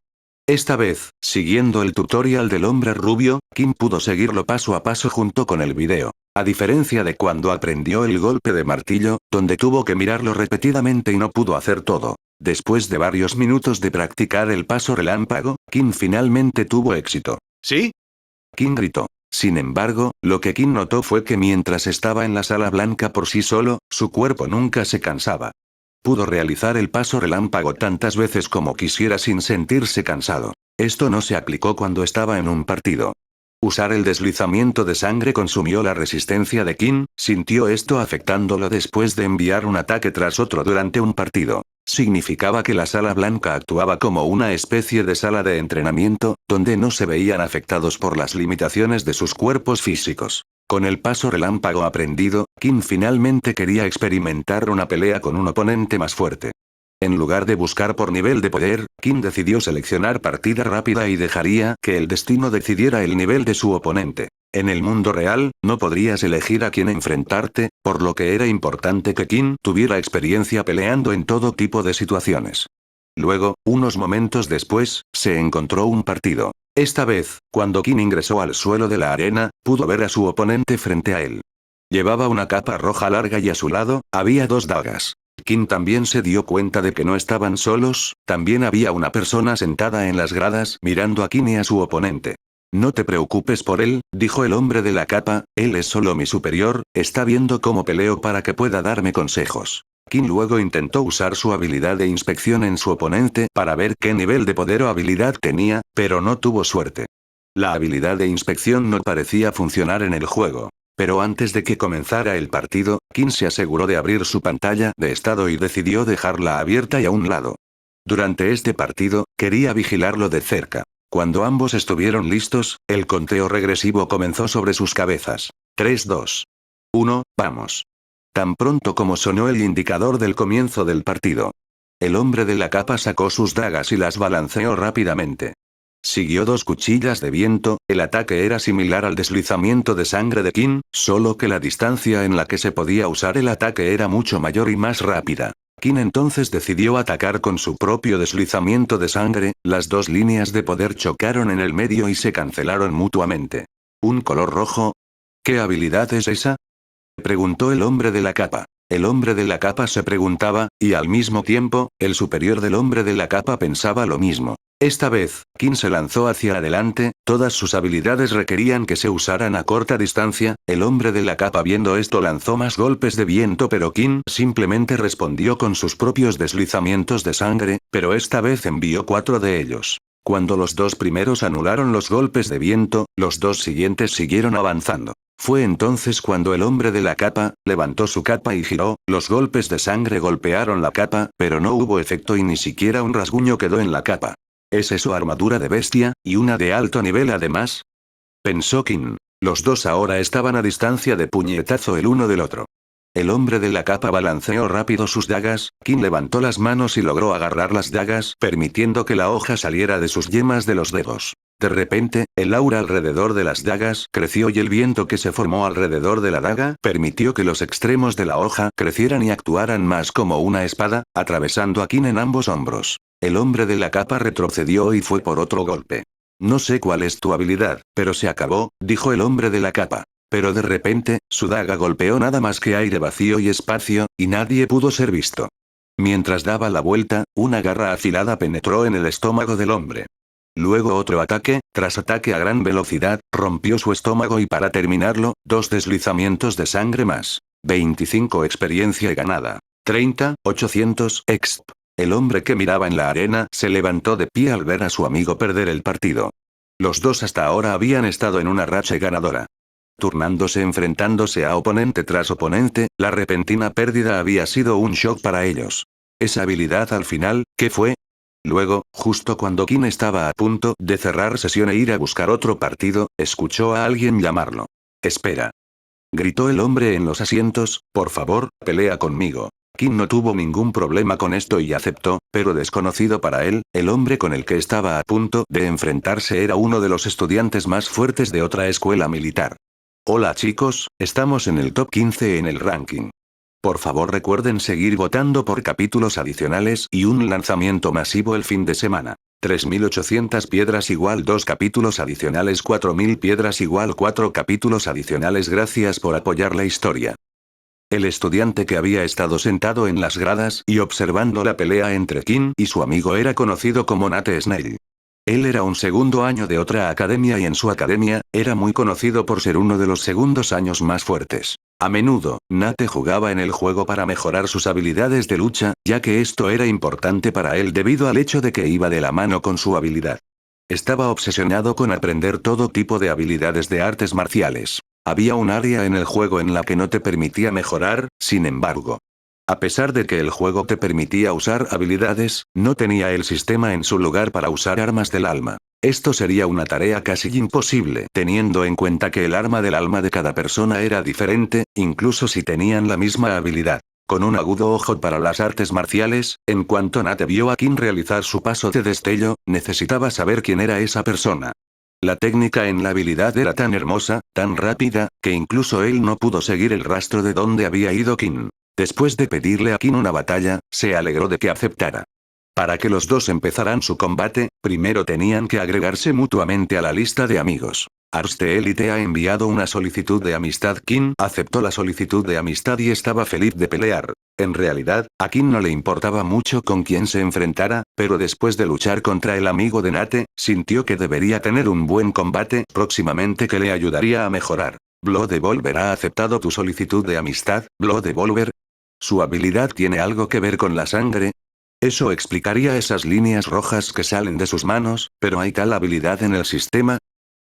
Esta vez, siguiendo el tutorial del hombre rubio, Qin pudo seguirlo paso a paso junto con el video. A diferencia de cuando aprendió el golpe de martillo, donde tuvo que mirarlo repetidamente y no pudo hacer todo. Después de varios minutos de practicar el paso relámpago, Qin finalmente tuvo éxito. ¿Sí? Qin gritó. Sin embargo, lo que Qin notó fue que mientras estaba en la sala blanca por sí solo, su cuerpo nunca se cansaba. Pudo realizar el paso relámpago tantas veces como quisiera sin sentirse cansado. Esto no se aplicó cuando estaba en un partido. Usar el deslizamiento de sangre consumió la resistencia de Qin, sintió esto afectándolo después de enviar un ataque tras otro durante un partido. Significaba que la sala blanca actuaba como una especie de sala de entrenamiento, donde no se veían afectados por las limitaciones de sus cuerpos físicos. Con el paso relámpago aprendido, Qin finalmente quería experimentar una pelea con un oponente más fuerte. En lugar de buscar por nivel de poder, Qin decidió seleccionar partida rápida y dejaría que el destino decidiera el nivel de su oponente. En el mundo real, no podrías elegir a quién enfrentarte, por lo que era importante que Qin tuviera experiencia peleando en todo tipo de situaciones. Luego, unos momentos después, se encontró un partido. Esta vez, cuando Qin ingresó al suelo de la arena, pudo ver a su oponente frente a él. Llevaba una capa roja larga y a su lado, había dos dagas. Qin también se dio cuenta de que no estaban solos, también había una persona sentada en las gradas mirando a Qin y a su oponente. No te preocupes por él, dijo el hombre de la capa, él es solo mi superior, está viendo cómo peleo para que pueda darme consejos. Qin luego intentó usar su habilidad de inspección en su oponente para ver qué nivel de poder o habilidad tenía, pero no tuvo suerte. La habilidad de inspección no parecía funcionar en el juego. Pero antes de que comenzara el partido, Qin se aseguró de abrir su pantalla de estado y decidió dejarla abierta y a un lado. Durante este partido, quería vigilarlo de cerca. Cuando ambos estuvieron listos, el conteo regresivo comenzó sobre sus cabezas. 3, 2, 1, vamos. Tan pronto como sonó el indicador del comienzo del partido. El hombre de la capa sacó sus dagas y las balanceó rápidamente. Siguió dos cuchillas de viento, el ataque era similar al deslizamiento de sangre de Qin, solo que la distancia en la que se podía usar el ataque era mucho mayor y más rápida. Qin entonces decidió atacar con su propio deslizamiento de sangre, las dos líneas de poder chocaron en el medio y se cancelaron mutuamente. ¿Un color rojo? ¿Qué habilidad es esa?, preguntó el hombre de la capa. El hombre de la capa se preguntaba, y al mismo tiempo, el superior del hombre de la capa pensaba lo mismo. Esta vez, Qin se lanzó hacia adelante, todas sus habilidades requerían que se usaran a corta distancia, el hombre de la capa viendo esto lanzó más golpes de viento pero Qin simplemente respondió con sus propios deslizamientos de sangre, pero esta vez envió 4 de ellos. Cuando los dos primeros anularon los golpes de viento, los dos siguientes siguieron avanzando. Fue entonces cuando el hombre de la capa, levantó su capa y giró, los golpes de sangre golpearon la capa, pero no hubo efecto y ni siquiera un rasguño quedó en la capa. ¿Es eso armadura de bestia, y una de alto nivel además?, pensó Qin. Los dos ahora estaban a distancia de puñetazo el uno del otro. El hombre de la capa balanceó rápido sus dagas, Qin levantó las manos y logró agarrar las dagas, permitiendo que la hoja saliera de sus yemas de los dedos. De repente, el aura alrededor de las dagas creció y el viento que se formó alrededor de la daga permitió que los extremos de la hoja crecieran y actuaran más como una espada, atravesando a Qin en ambos hombros. El hombre de la capa retrocedió y fue por otro golpe. No sé cuál es tu habilidad, pero se acabó, dijo el hombre de la capa. Pero de repente, su daga golpeó nada más que aire vacío y espacio, y nadie pudo ser visto. Mientras daba la vuelta, una garra afilada penetró en el estómago del hombre. Luego otro ataque, tras ataque a gran velocidad, rompió su estómago y para terminarlo, 2 deslizamientos de sangre más. 25 experiencia ganada. 30, 800 exp. El hombre que miraba en la arena se levantó de pie al ver a su amigo perder el partido. Los dos hasta ahora habían estado en una racha ganadora. Turnándose enfrentándose a oponente tras oponente, la repentina pérdida había sido un shock para ellos. Esa habilidad al final, ¿qué fue? Luego, justo cuando Kin estaba a punto de cerrar sesión e ir a buscar otro partido, escuchó a alguien llamarlo. «Espera», gritó el hombre en los asientos, «por favor, pelea conmigo». Kin no tuvo ningún problema con esto y aceptó, pero desconocido para él, el hombre con el que estaba a punto de enfrentarse era uno de los estudiantes más fuertes de otra escuela militar. Hola chicos, estamos en el top 15 en el ranking. Por favor recuerden seguir votando por capítulos adicionales y un lanzamiento masivo el fin de semana. 3800 piedras igual 2 capítulos adicionales, 4000 piedras igual 4 capítulos adicionales. Gracias por apoyar la historia. El estudiante que había estado sentado en las gradas y observando la pelea entre Kin y su amigo era conocido como Nate Snail. Él era un segundo año de otra academia y en su academia, era muy conocido por ser uno de los segundos años más fuertes. A menudo, Nate jugaba en el juego para mejorar sus habilidades de lucha, ya que esto era importante para él debido al hecho de que iba de la mano con su habilidad. Estaba obsesionado con aprender todo tipo de habilidades de artes marciales. Había un área en el juego en la que no te permitía mejorar, sin embargo. A pesar de que el juego te permitía usar habilidades, no tenía el sistema en su lugar para usar armas del alma. Esto sería una tarea casi imposible teniendo en cuenta que el arma del alma de cada persona era diferente, incluso si tenían la misma habilidad. Con un agudo ojo para las artes marciales, en cuanto Nate vio a Kin realizar su paso de destello, necesitaba saber quién era esa persona. La técnica en la habilidad era tan hermosa, tan rápida, que incluso él no pudo seguir el rastro de dónde había ido Kin. Después de pedirle a Kin una batalla, se alegró de que aceptara. Para que los dos empezaran su combate, primero tenían que agregarse mutuamente a la lista de amigos. Ars de Elite ha enviado una solicitud de amistad. Kin aceptó la solicitud de amistad y estaba feliz de pelear. En realidad, a Kin no le importaba mucho con quién se enfrentara, pero después de luchar contra el amigo de Nate, sintió que debería tener un buen combate próximamente que le ayudaría a mejorar. Blood Devolver ha aceptado tu solicitud de amistad, Blood Devolver. ¿Su habilidad tiene algo que ver con la sangre? Eso explicaría esas líneas rojas que salen de sus manos, pero ¿hay tal habilidad en el sistema?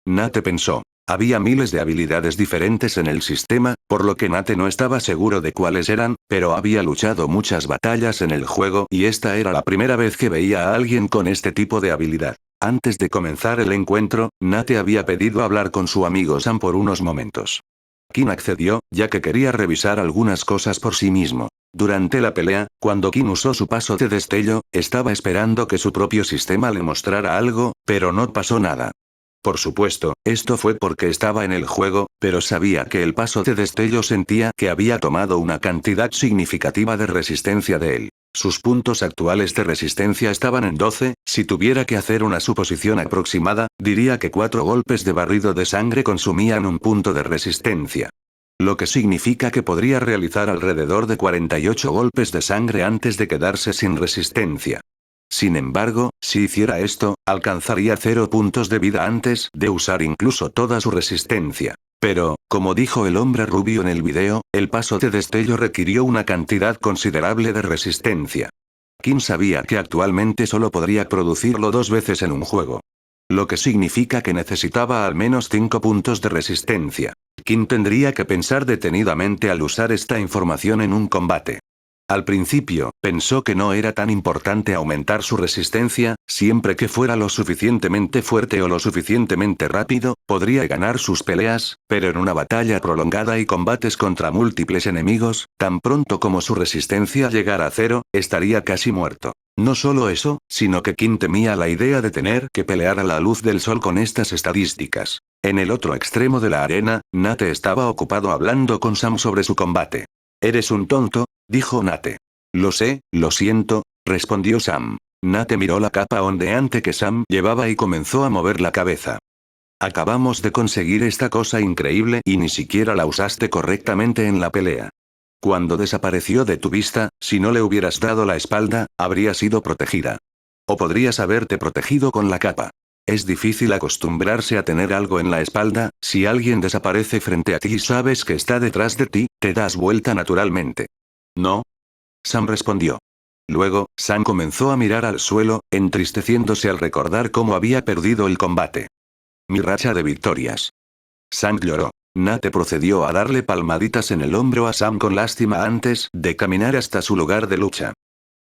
Nate pensó. Había miles de habilidades diferentes en el sistema, por lo que Nate no estaba seguro de cuáles eran, pero había luchado muchas batallas en el juego y esta era la primera vez que veía a alguien con este tipo de habilidad. Antes de comenzar el encuentro, Nate había pedido hablar con su amigo Sam por unos momentos. Kin accedió, ya que quería revisar algunas cosas por sí mismo. Durante la pelea, cuando Kin usó su paso de destello, estaba esperando que su propio sistema le mostrara algo, pero no pasó nada. Por supuesto, esto fue porque estaba en el juego, pero sabía que el paso de destello sentía que había tomado una cantidad significativa de resistencia de él. Sus puntos actuales de resistencia estaban en 12, si tuviera que hacer una suposición aproximada, diría que 4 golpes de barrido de sangre consumían un punto de resistencia. Lo que significa que podría realizar alrededor de 48 golpes de sangre antes de quedarse sin resistencia. Sin embargo, si hiciera esto, alcanzaría 0 puntos de vida antes de usar incluso toda su resistencia. Pero, como dijo el hombre rubio en el video, el paso de destello requirió una cantidad considerable de resistencia. Kin sabía que actualmente solo podría producirlo 2 veces en un juego. Lo que significa que necesitaba al menos 5 puntos de resistencia. Kin tendría que pensar detenidamente al usar esta información en un combate. Al principio, pensó que no era tan importante aumentar su resistencia, siempre que fuera lo suficientemente fuerte o lo suficientemente rápido, podría ganar sus peleas, pero en una batalla prolongada y combates contra múltiples enemigos, tan pronto como su resistencia llegara a 0, estaría casi muerto. No solo eso, sino que Kin temía la idea de tener que pelear a la luz del sol con estas estadísticas. En el otro extremo de la arena, Nate estaba ocupado hablando con Sam sobre su combate. «Eres un tonto», dijo Nate. «Lo sé, lo siento», respondió Sam. Nate miró la capa ondeante que Sam llevaba y comenzó a mover la cabeza. «Acabamos de conseguir esta cosa increíble y ni siquiera la usaste correctamente en la pelea». Cuando desapareció de tu vista, si no le hubieras dado la espalda, habría sido protegida. O podrías haberte protegido con la capa. Es difícil acostumbrarse a tener algo en la espalda. Si alguien desaparece frente a ti y sabes que está detrás de ti, te das vuelta naturalmente. ¿No? Sam respondió. Luego, Sam comenzó a mirar al suelo, entristeciéndose al recordar cómo había perdido el combate. Mi racha de victorias. Sam lloró. Nate procedió a darle palmaditas en el hombro a Sam con lástima antes de caminar hasta su lugar de lucha.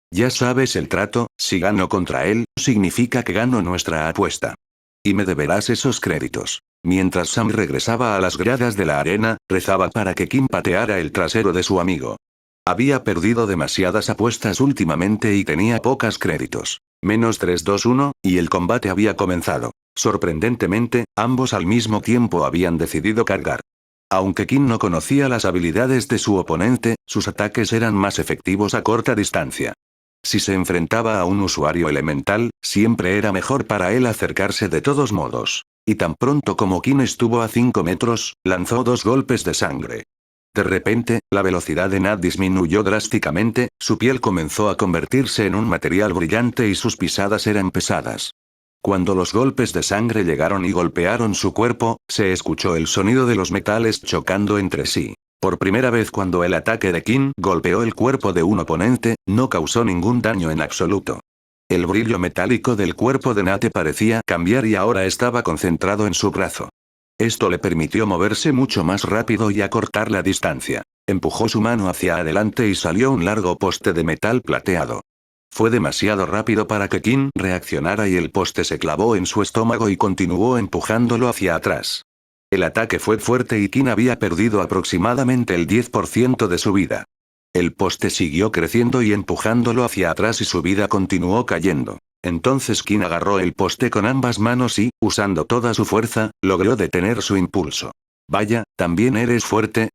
Ya sabes el trato, si gano contra él, significa que gano nuestra apuesta. Y me deberás esos créditos. Mientras Sam regresaba a las gradas de la arena, rezaba para que Kim pateara el trasero de su amigo. Había perdido demasiadas apuestas últimamente y tenía pocas créditos. Menos 3-2-1, y el combate había comenzado. Sorprendentemente, ambos al mismo tiempo habían decidido cargar. Aunque Kim no conocía las habilidades de su oponente, sus ataques eran más efectivos a corta distancia. Si se enfrentaba a un usuario elemental, siempre era mejor para él acercarse de todos modos. Y tan pronto como Kim estuvo a 5 metros, lanzó 2 golpes de sangre. De repente, la velocidad de Nat disminuyó drásticamente, su piel comenzó a convertirse en un material brillante y sus pisadas eran pesadas. Cuando los golpes de sangre llegaron y golpearon su cuerpo, se escuchó el sonido de los metales chocando entre sí. Por primera vez cuando el ataque de Kim golpeó el cuerpo de un oponente, no causó ningún daño en absoluto. El brillo metálico del cuerpo de Nate parecía cambiar y ahora estaba concentrado en su brazo. Esto le permitió moverse mucho más rápido y acortar la distancia. Empujó su mano hacia adelante y salió un largo poste de metal plateado. Fue demasiado rápido para que Kim reaccionara y el poste se clavó en su estómago y continuó empujándolo hacia atrás. El ataque fue fuerte y Kim había perdido aproximadamente el 10% de su vida. El poste siguió creciendo y empujándolo hacia atrás y su vida continuó cayendo. Entonces Kim agarró el poste con ambas manos y, usando toda su fuerza, logró detener su impulso. Vaya, ¿también eres fuerte?,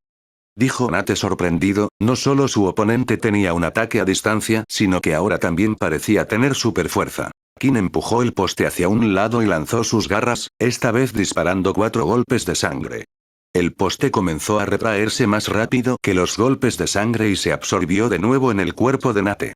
dijo Nate sorprendido. No solo su oponente tenía un ataque a distancia, sino que ahora también parecía tener superfuerza. Kim empujó el poste hacia un lado y lanzó sus garras, esta vez disparando 4 golpes de sangre. El poste comenzó a retraerse más rápido que los golpes de sangre y se absorbió de nuevo en el cuerpo de Nate.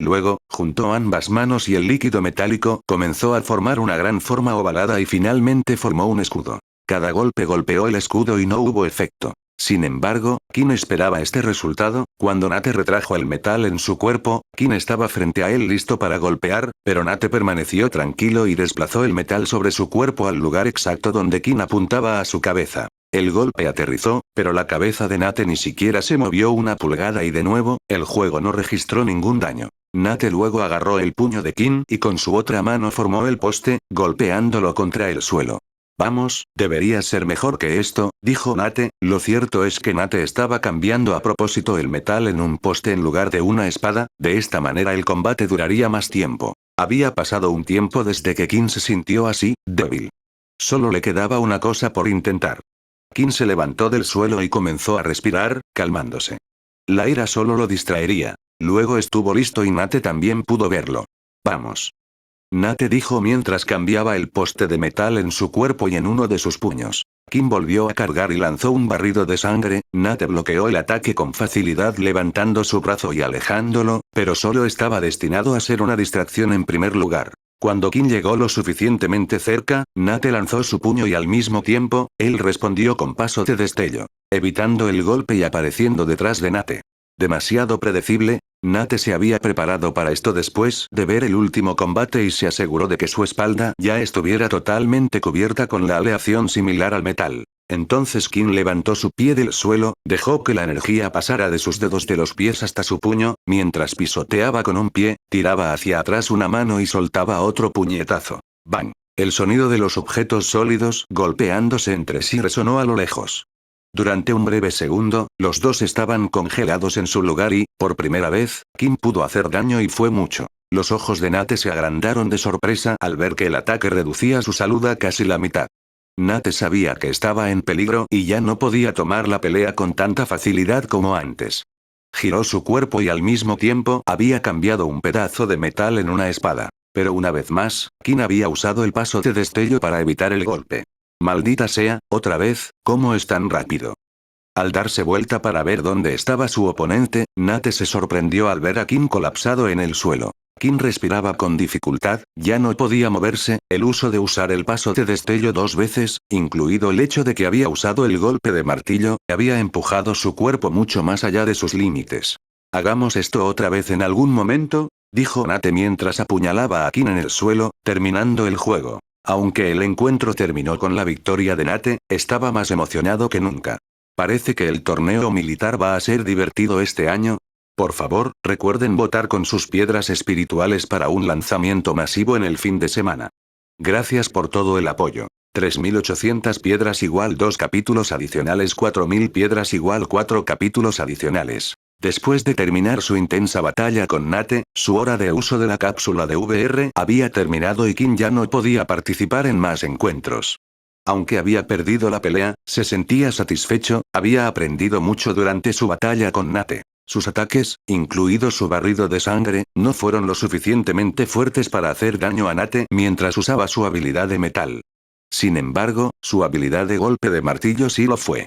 Luego, juntó ambas manos y el líquido metálico comenzó a formar una gran forma ovalada y finalmente formó un escudo. Cada golpe golpeó el escudo y no hubo efecto. Sin embargo, Kim esperaba este resultado. Cuando Nate retrajo el metal en su cuerpo, Kim estaba frente a él listo para golpear, pero Nate permaneció tranquilo y desplazó el metal sobre su cuerpo al lugar exacto donde Kim apuntaba a su cabeza. El golpe aterrizó, pero la cabeza de Nate ni siquiera se movió una pulgada y de nuevo, el juego no registró ningún daño. Nate luego agarró el puño de Kim y con su otra mano formó el poste, golpeándolo contra el suelo. Vamos, debería ser mejor que esto, dijo Nate. Lo cierto es que Nate estaba cambiando a propósito el metal en un poste en lugar de una espada, de esta manera el combate duraría más tiempo. Había pasado un tiempo desde que Kim se sintió así, débil. Solo le quedaba una cosa por intentar. Kim se levantó del suelo y comenzó a respirar, calmándose. La ira solo lo distraería. Luego estuvo listo y Nate también pudo verlo. Vamos. Nate dijo mientras cambiaba el poste de metal en su cuerpo y en uno de sus puños. Kim volvió a cargar y lanzó un barrido de sangre. Nate bloqueó el ataque con facilidad levantando su brazo y alejándolo, pero solo estaba destinado a ser una distracción en primer lugar. Cuando Kim llegó lo suficientemente cerca, Nate lanzó su puño y al mismo tiempo, él respondió con paso de destello, evitando el golpe y apareciendo detrás de Nate. Demasiado predecible. Nate se había preparado para esto después de ver el último combate y se aseguró de que su espalda ya estuviera totalmente cubierta con la aleación similar al metal. Entonces Kim levantó su pie del suelo, dejó que la energía pasara de sus dedos de los pies hasta su puño, mientras pisoteaba con un pie, tiraba hacia atrás una mano y soltaba otro puñetazo. ¡Bang! El sonido de los objetos sólidos golpeándose entre sí resonó a lo lejos. Durante un breve segundo, los dos estaban congelados en su lugar y, por primera vez, Kim pudo hacer daño y fue mucho. Los ojos de Nate se agrandaron de sorpresa al ver que el ataque reducía su salud a casi la mitad. Nate sabía que estaba en peligro y ya no podía tomar la pelea con tanta facilidad como antes. Giró su cuerpo y al mismo tiempo había cambiado un pedazo de metal en una espada. Pero una vez más, Kim había usado el paso de destello para evitar el golpe. Maldita sea, otra vez, ¿cómo es tan rápido? Al darse vuelta para ver dónde estaba su oponente, Nate se sorprendió al ver a Kim colapsado en el suelo. Kim respiraba con dificultad, ya no podía moverse, el uso de usar el paso de destello 2 veces, incluido el hecho de que había usado el golpe de martillo, había empujado su cuerpo mucho más allá de sus límites. «¿Hagamos esto otra vez en algún momento?», dijo Nate mientras apuñalaba a Kim en el suelo, terminando el juego. Aunque el encuentro terminó con la victoria de Nate, estaba más emocionado que nunca. Parece que el torneo militar va a ser divertido este año. Por favor, recuerden votar con sus piedras espirituales para un lanzamiento masivo en el fin de semana. Gracias por todo el apoyo. 3800 piedras igual 2 capítulos adicionales, 4000 piedras igual 4 capítulos adicionales. Después de terminar su intensa batalla con Nate, su hora de uso de la cápsula de VR había terminado y Kim ya no podía participar en más encuentros. Aunque había perdido la pelea, se sentía satisfecho, había aprendido mucho durante su batalla con Nate. Sus ataques, incluido su barrido de sangre, no fueron lo suficientemente fuertes para hacer daño a Nate mientras usaba su habilidad de metal. Sin embargo, su habilidad de golpe de martillo sí lo fue.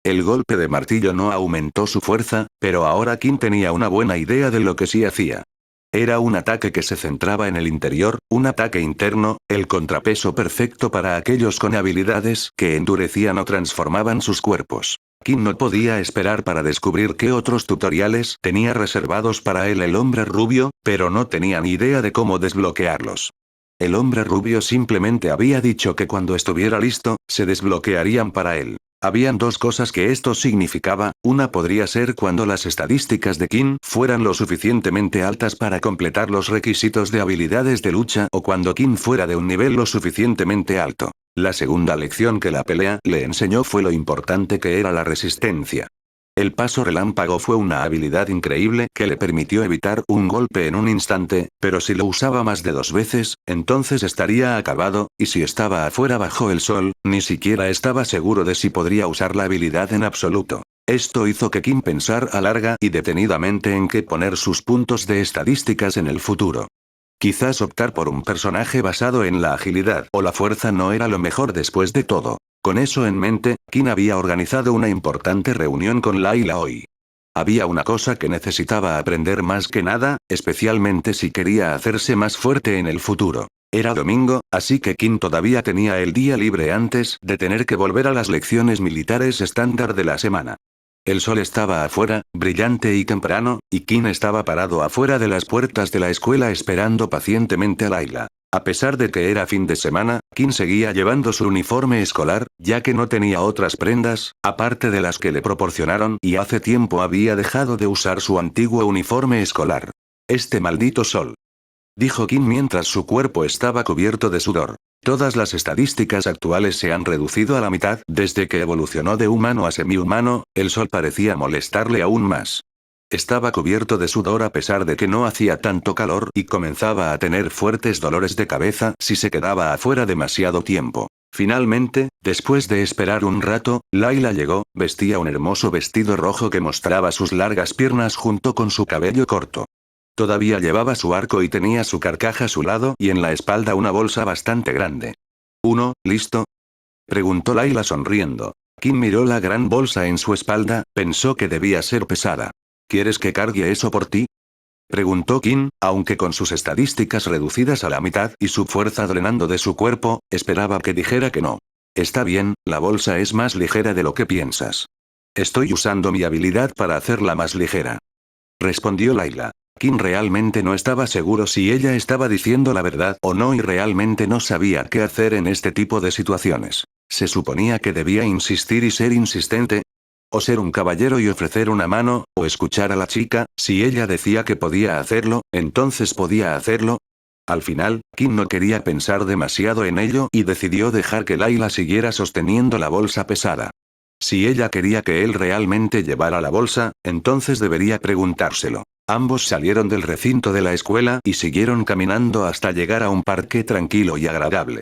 El golpe de martillo no aumentó su fuerza, pero ahora Kim tenía una buena idea de lo que sí hacía. Era un ataque que se centraba en el interior, un ataque interno, el contrapeso perfecto para aquellos con habilidades que endurecían o transformaban sus cuerpos. Kim no podía esperar para descubrir qué otros tutoriales tenía reservados para él el hombre rubio, pero no tenía ni idea de cómo desbloquearlos. El hombre rubio simplemente había dicho que cuando estuviera listo, se desbloquearían para él. Habían 2 cosas que esto significaba, una podría ser cuando las estadísticas de Kim fueran lo suficientemente altas para completar los requisitos de habilidades de lucha o cuando Kim fuera de un nivel lo suficientemente alto. La segunda lección que la pelea le enseñó fue lo importante que era la resistencia. El paso relámpago fue una habilidad increíble que le permitió evitar un golpe en un instante, pero si lo usaba más de 2 veces, entonces estaría acabado, y si estaba afuera bajo el sol, ni siquiera estaba seguro de si podría usar la habilidad en absoluto. Esto hizo que Kim pensara larga y detenidamente en qué poner sus puntos de estadísticas en el futuro. Quizás optar por un personaje basado en la agilidad o la fuerza no era lo mejor después de todo. Con eso en mente, Kim había organizado una importante reunión con Layla hoy. Había una cosa que necesitaba aprender más que nada, especialmente si quería hacerse más fuerte en el futuro. Era domingo, así que Kim todavía tenía el día libre antes de tener que volver a las lecciones militares estándar de la semana. El sol estaba afuera, brillante y temprano, y Kim estaba parado afuera de las puertas de la escuela esperando pacientemente a Layla. A pesar de que era fin de semana, Kim seguía llevando su uniforme escolar, ya que no tenía otras prendas, aparte de las que le proporcionaron, y hace tiempo había dejado de usar su antiguo uniforme escolar. «Este maldito sol», dijo Kim mientras su cuerpo estaba cubierto de sudor. Todas las estadísticas actuales se han reducido a la mitad desde que evolucionó de humano a semihumano, el sol parecía molestarle aún más. Estaba cubierto de sudor a pesar de que no hacía tanto calor y comenzaba a tener fuertes dolores de cabeza si se quedaba afuera demasiado tiempo. Finalmente, después de esperar un rato, Layla llegó, vestía un hermoso vestido rojo que mostraba sus largas piernas junto con su cabello corto. Todavía llevaba su arco y tenía su carcaj a su lado y en la espalda una bolsa bastante grande. ¿Listo?, preguntó Layla sonriendo. Kim miró la gran bolsa en su espalda, pensó que debía ser pesada. ¿Quieres que cargue eso por ti?, preguntó Kim, aunque con sus estadísticas reducidas a la mitad y su fuerza drenando de su cuerpo, esperaba que dijera que no. Está bien, la bolsa es más ligera de lo que piensas. Estoy usando mi habilidad para hacerla más ligera, respondió Layla. Kim realmente no estaba seguro si ella estaba diciendo la verdad o no y realmente no sabía qué hacer en este tipo de situaciones. Se suponía que debía insistir y ser insistente, o ser un caballero y ofrecer una mano, o escuchar a la chica, si ella decía que podía hacerlo, entonces podía hacerlo. Al final, Kim no quería pensar demasiado en ello y decidió dejar que Layla siguiera sosteniendo la bolsa pesada. Si ella quería que él realmente llevara la bolsa, entonces debería preguntárselo. Ambos salieron del recinto de la escuela y siguieron caminando hasta llegar a un parque tranquilo y agradable.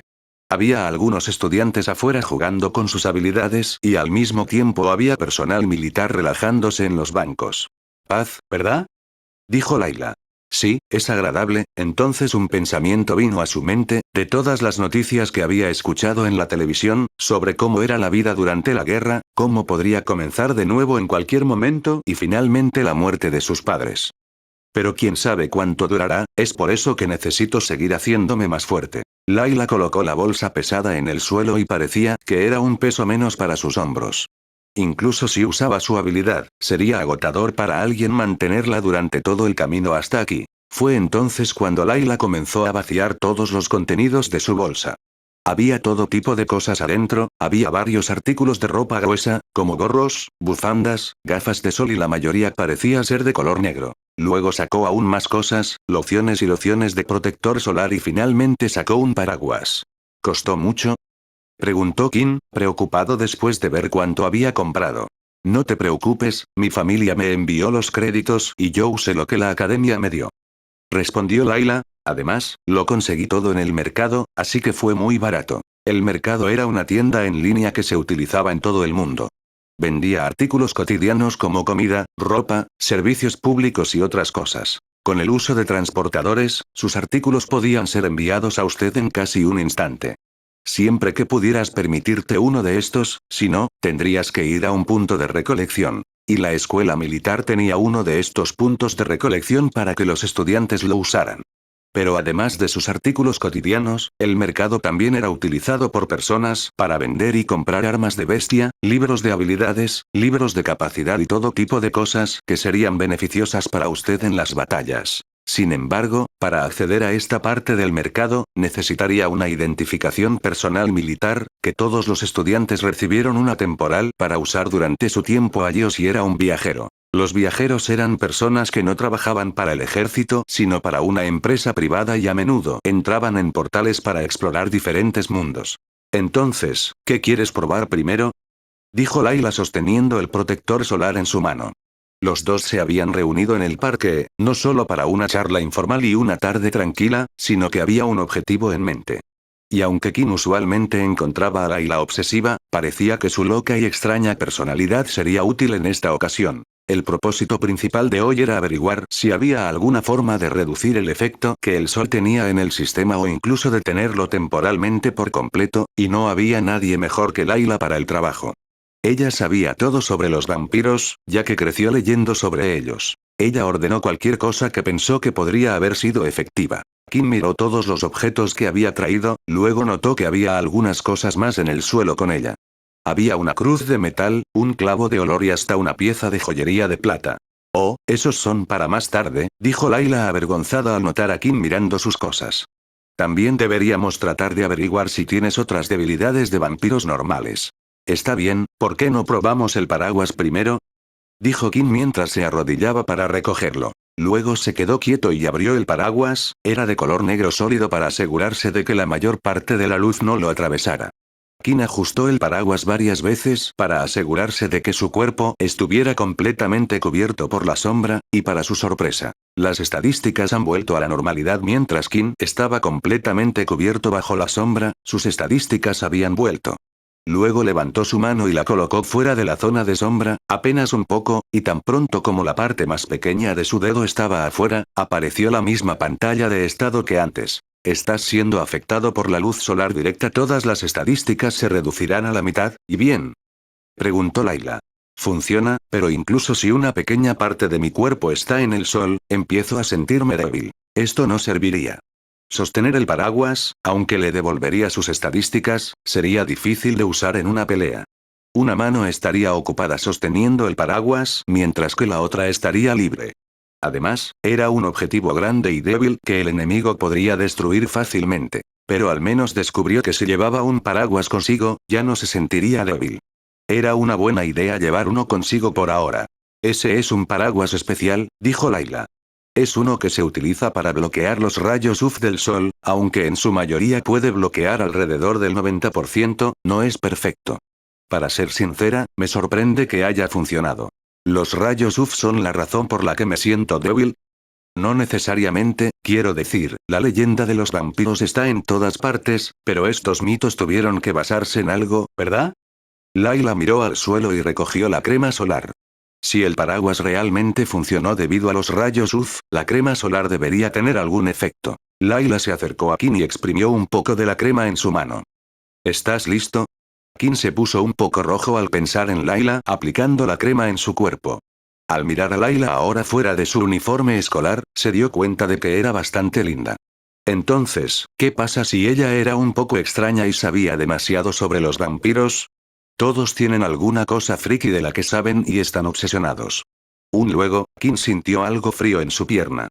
Había algunos estudiantes afuera jugando con sus habilidades y al mismo tiempo había personal militar relajándose en los bancos. «Paz, ¿verdad?», dijo Layla. Sí, es agradable. Entonces un pensamiento vino a su mente, de todas las noticias que había escuchado en la televisión, sobre cómo era la vida durante la guerra, cómo podría comenzar de nuevo en cualquier momento y finalmente la muerte de sus padres. Pero quién sabe cuánto durará, es por eso que necesito seguir haciéndome más fuerte. Layla colocó la bolsa pesada en el suelo y parecía que era un peso menos para sus hombros. Incluso si usaba su habilidad, sería agotador para alguien mantenerla durante todo el camino hasta aquí. Fue entonces cuando Layla comenzó a vaciar todos los contenidos de su bolsa. Había todo tipo de cosas adentro, había varios artículos de ropa gruesa, como gorros, bufandas, gafas de sol y la mayoría parecía ser de color negro. Luego sacó aún más cosas, lociones y lociones de protector solar y finalmente sacó un paraguas. ¿Costó mucho?, preguntó Kim, preocupado después de ver cuánto había comprado. No te preocupes, mi familia me envió los créditos y yo usé lo que la academia me dio. Respondió Layla. Además, lo conseguí todo en el mercado, así que fue muy barato. El mercado era una tienda en línea que se utilizaba en todo el mundo. Vendía artículos cotidianos como comida, ropa, servicios públicos y otras cosas. Con el uso de transportadores, sus artículos podían ser enviados a usted en casi un instante. Siempre que pudieras permitirte uno de estos, si no, tendrías que ir a un punto de recolección. Y la escuela militar tenía uno de estos puntos de recolección para que los estudiantes lo usaran. Pero además de sus artículos cotidianos, el mercado también era utilizado por personas para vender y comprar armas de bestia, libros de habilidades, libros de capacidad y todo tipo de cosas que serían beneficiosas para usted en las batallas. Sin embargo, para acceder a esta parte del mercado, necesitaría una identificación personal militar, que todos los estudiantes recibieron una temporal para usar durante su tiempo allí o si era un viajero. Los viajeros eran personas que no trabajaban para el ejército, sino para una empresa privada y a menudo entraban en portales para explorar diferentes mundos. Entonces, ¿qué quieres probar primero?, dijo Layla sosteniendo el protector solar en su mano. Los dos se habían reunido en el parque, no solo para una charla informal y una tarde tranquila, sino que había un objetivo en mente. Y aunque Kim usualmente encontraba a Layla obsesiva, parecía que su loca y extraña personalidad sería útil en esta ocasión. El propósito principal de hoy era averiguar si había alguna forma de reducir el efecto que el sol tenía en el sistema o incluso detenerlo temporalmente por completo, y no había nadie mejor que Layla para el trabajo. Ella sabía todo sobre los vampiros, ya que creció leyendo sobre ellos. Ella ordenó cualquier cosa que pensó que podría haber sido efectiva. Kim miró todos los objetos que había traído, luego notó que había algunas cosas más en el suelo con ella. Había una cruz de metal, un clavo de olor y hasta una pieza de joyería de plata. Oh, esos son para más tarde, dijo Layla avergonzada al notar a Kim mirando sus cosas. También deberíamos tratar de averiguar si tienes otras debilidades de vampiros normales. Está bien, ¿por qué no probamos el paraguas primero?, dijo Kim mientras se arrodillaba para recogerlo. Luego se quedó quieto y abrió el paraguas, era de color negro sólido para asegurarse de que la mayor parte de la luz no lo atravesara. Kim ajustó el paraguas varias veces para asegurarse de que su cuerpo estuviera completamente cubierto por la sombra, y para su sorpresa, las estadísticas han vuelto a la normalidad mientras Kim estaba completamente cubierto bajo la sombra, sus estadísticas habían vuelto. Luego levantó su mano y la colocó fuera de la zona de sombra, apenas un poco, y tan pronto como la parte más pequeña de su dedo estaba afuera, apareció la misma pantalla de estado que antes. Estás siendo afectado por la luz solar directa. Todas las estadísticas se reducirán a la mitad, ¿y bien?, preguntó Layla. Funciona, pero incluso si una pequeña parte de mi cuerpo está en el sol, empiezo a sentirme débil. Esto no serviría. Sostener el paraguas, aunque le devolvería sus estadísticas, sería difícil de usar en una pelea. Una mano estaría ocupada sosteniendo el paraguas, mientras que la otra estaría libre. Además, era un objetivo grande y débil que el enemigo podría destruir fácilmente. Pero al menos descubrió que si llevaba un paraguas consigo, ya no se sentiría débil. Era una buena idea llevar uno consigo por ahora. Ese es un paraguas especial, dijo Layla. Es uno que se utiliza para bloquear los rayos UV del sol, aunque en su mayoría puede bloquear alrededor del 90%, no es perfecto. Para ser sincera, me sorprende que haya funcionado. ¿Los rayos UV son la razón por la que me siento débil? No necesariamente, quiero decir, la leyenda de los vampiros está en todas partes, pero estos mitos tuvieron que basarse en algo, ¿verdad? Layla miró al suelo y recogió la crema solar. Si el paraguas realmente funcionó debido a los rayos UV, la crema solar debería tener algún efecto. Layla se acercó a Kim y exprimió un poco de la crema en su mano. ¿Estás listo? Kim se puso un poco rojo al pensar en Layla aplicando la crema en su cuerpo. Al mirar a Layla ahora fuera de su uniforme escolar, se dio cuenta de que era bastante linda. Entonces, ¿qué pasa si ella era un poco extraña y sabía demasiado sobre los vampiros? Todos tienen alguna cosa friki de la que saben y están obsesionados. Luego, Kim sintió algo frío en su pierna.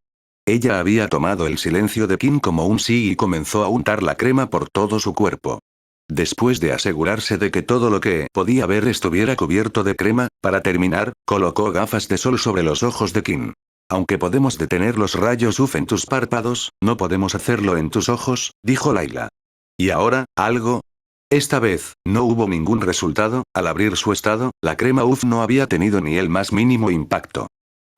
Ella había tomado el silencio de Kim como un sí y comenzó a untar la crema por todo su cuerpo. Después de asegurarse de que todo lo que podía ver estuviera cubierto de crema, para terminar, colocó gafas de sol sobre los ojos de Kim. Aunque podemos detener los rayos UV en tus párpados, no podemos hacerlo en tus ojos, dijo Layla. ¿Y ahora, algo? Esta vez, no hubo ningún resultado. Al abrir su estado, la crema UV no había tenido ni el más mínimo impacto.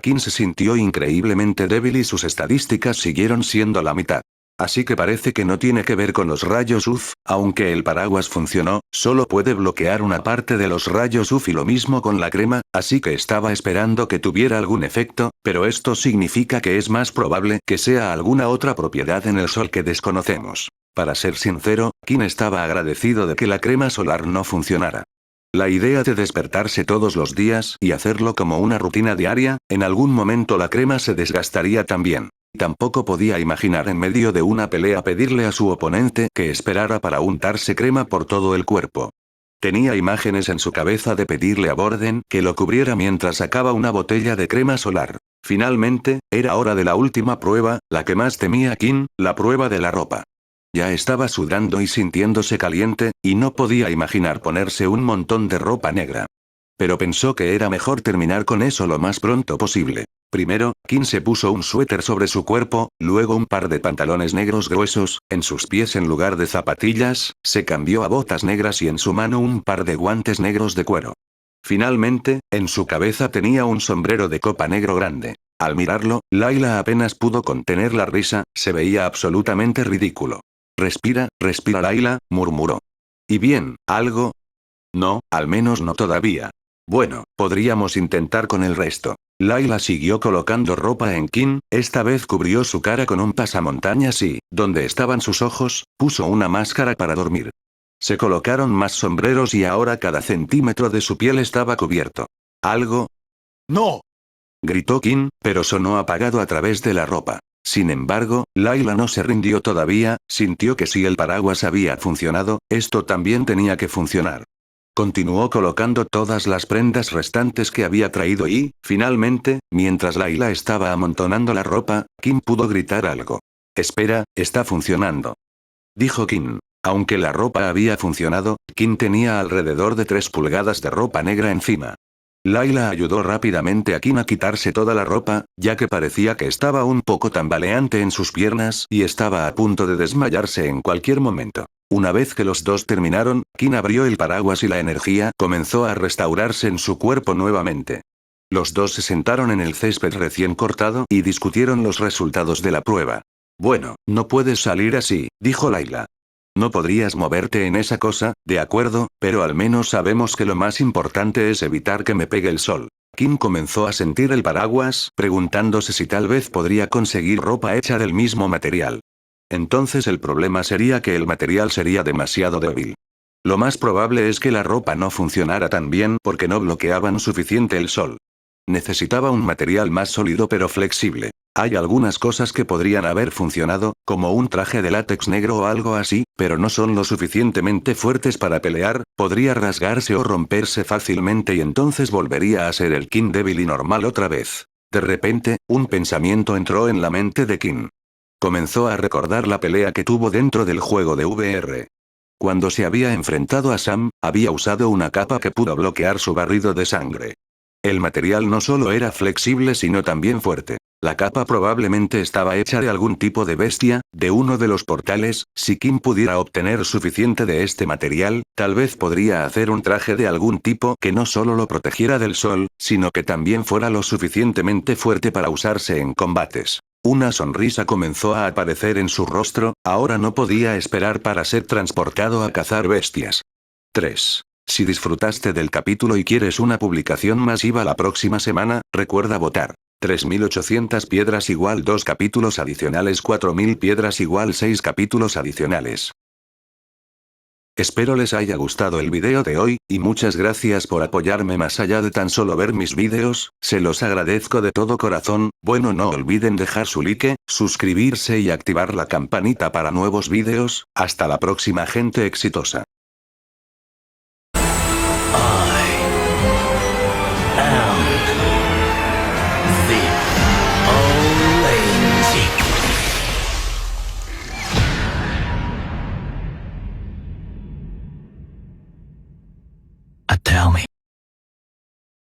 Kim se sintió increíblemente débil y sus estadísticas siguieron siendo la mitad. Así que parece que no tiene que ver con los rayos UV, aunque el paraguas funcionó, solo puede bloquear una parte de los rayos UV y lo mismo con la crema, así que estaba esperando que tuviera algún efecto, pero esto significa que es más probable que sea alguna otra propiedad en el sol que desconocemos. Para ser sincero, Kim estaba agradecido de que la crema solar no funcionara. La idea de despertarse todos los días y hacerlo como una rutina diaria, en algún momento la crema se desgastaría también. Tampoco podía imaginar en medio de una pelea pedirle a su oponente que esperara para untarse crema por todo el cuerpo. Tenía imágenes en su cabeza de pedirle a Borden que lo cubriera mientras sacaba una botella de crema solar. Finalmente, era hora de la última prueba, la que más temía Kim, la prueba de la ropa. Ya estaba sudando y sintiéndose caliente, y no podía imaginar ponerse un montón de ropa negra. Pero pensó que era mejor terminar con eso lo más pronto posible. Primero, Kim se puso un suéter sobre su cuerpo, luego un par de pantalones negros gruesos, en sus pies en lugar de zapatillas, se cambió a botas negras y en su mano un par de guantes negros de cuero. Finalmente, en su cabeza tenía un sombrero de copa negro grande. Al mirarlo, Layla apenas pudo contener la risa, se veía absolutamente ridículo. Respira, respira Layla, murmuró. ¿Y bien, algo? No, al menos no todavía. Bueno, podríamos intentar con el resto. Layla siguió colocando ropa en Kim, esta vez cubrió su cara con un pasamontañas y, donde estaban sus ojos, puso una máscara para dormir. Se colocaron más sombreros y ahora cada centímetro de su piel estaba cubierto. ¿Algo? ¡No! Gritó Kim, pero sonó apagado a través de la ropa. Sin embargo, Layla no se rindió todavía, sintió que si el paraguas había funcionado, esto también tenía que funcionar. Continuó colocando todas las prendas restantes que había traído y, finalmente, mientras Layla estaba amontonando la ropa, Kim pudo gritar algo. Espera, está funcionando. Dijo Kim. Aunque la ropa había funcionado, Kim tenía alrededor de 3 pulgadas de ropa negra encima. Layla ayudó rápidamente a Kim a quitarse toda la ropa, ya que parecía que estaba un poco tambaleante en sus piernas y estaba a punto de desmayarse en cualquier momento. Una vez que los dos terminaron, Kim abrió el paraguas y la energía comenzó a restaurarse en su cuerpo nuevamente. Los dos se sentaron en el césped recién cortado y discutieron los resultados de la prueba. Bueno, no puedes salir así, dijo Layla. No podrías moverte en esa cosa, de acuerdo, pero al menos sabemos que lo más importante es evitar que me pegue el sol. Kim comenzó a sentir el paraguas, preguntándose si tal vez podría conseguir ropa hecha del mismo material. Entonces el problema sería que el material sería demasiado débil. Lo más probable es que la ropa no funcionara tan bien porque no bloqueaban suficiente el sol. Necesitaba un material más sólido pero flexible. Hay algunas cosas que podrían haber funcionado, como un traje de látex negro o algo así, pero no son lo suficientemente fuertes para pelear, podría rasgarse o romperse fácilmente y entonces volvería a ser el Kim débil y normal otra vez. De repente, un pensamiento entró en la mente de Kim. Comenzó a recordar la pelea que tuvo dentro del juego de VR. Cuando se había enfrentado a Sam, había usado una capa que pudo bloquear su barrido de sangre. El material no solo era flexible sino también fuerte. La capa probablemente estaba hecha de algún tipo de bestia, de uno de los portales. Si Kim pudiera obtener suficiente de este material, tal vez podría hacer un traje de algún tipo que no solo lo protegiera del sol, sino que también fuera lo suficientemente fuerte para usarse en combates. Una sonrisa comenzó a aparecer en su rostro, ahora no podía esperar para ser transportado a cazar bestias. 3. Si disfrutaste del capítulo y quieres una publicación masiva la próxima semana, recuerda votar. 3800 piedras igual 2 capítulos adicionales, 4000 piedras igual 6 capítulos adicionales. Espero les haya gustado el video de hoy, y muchas gracias por apoyarme más allá de tan solo ver mis vídeos, se los agradezco de todo corazón. Bueno, no olviden dejar su like, suscribirse y activar la campanita para nuevos vídeos. Hasta la próxima, gente exitosa.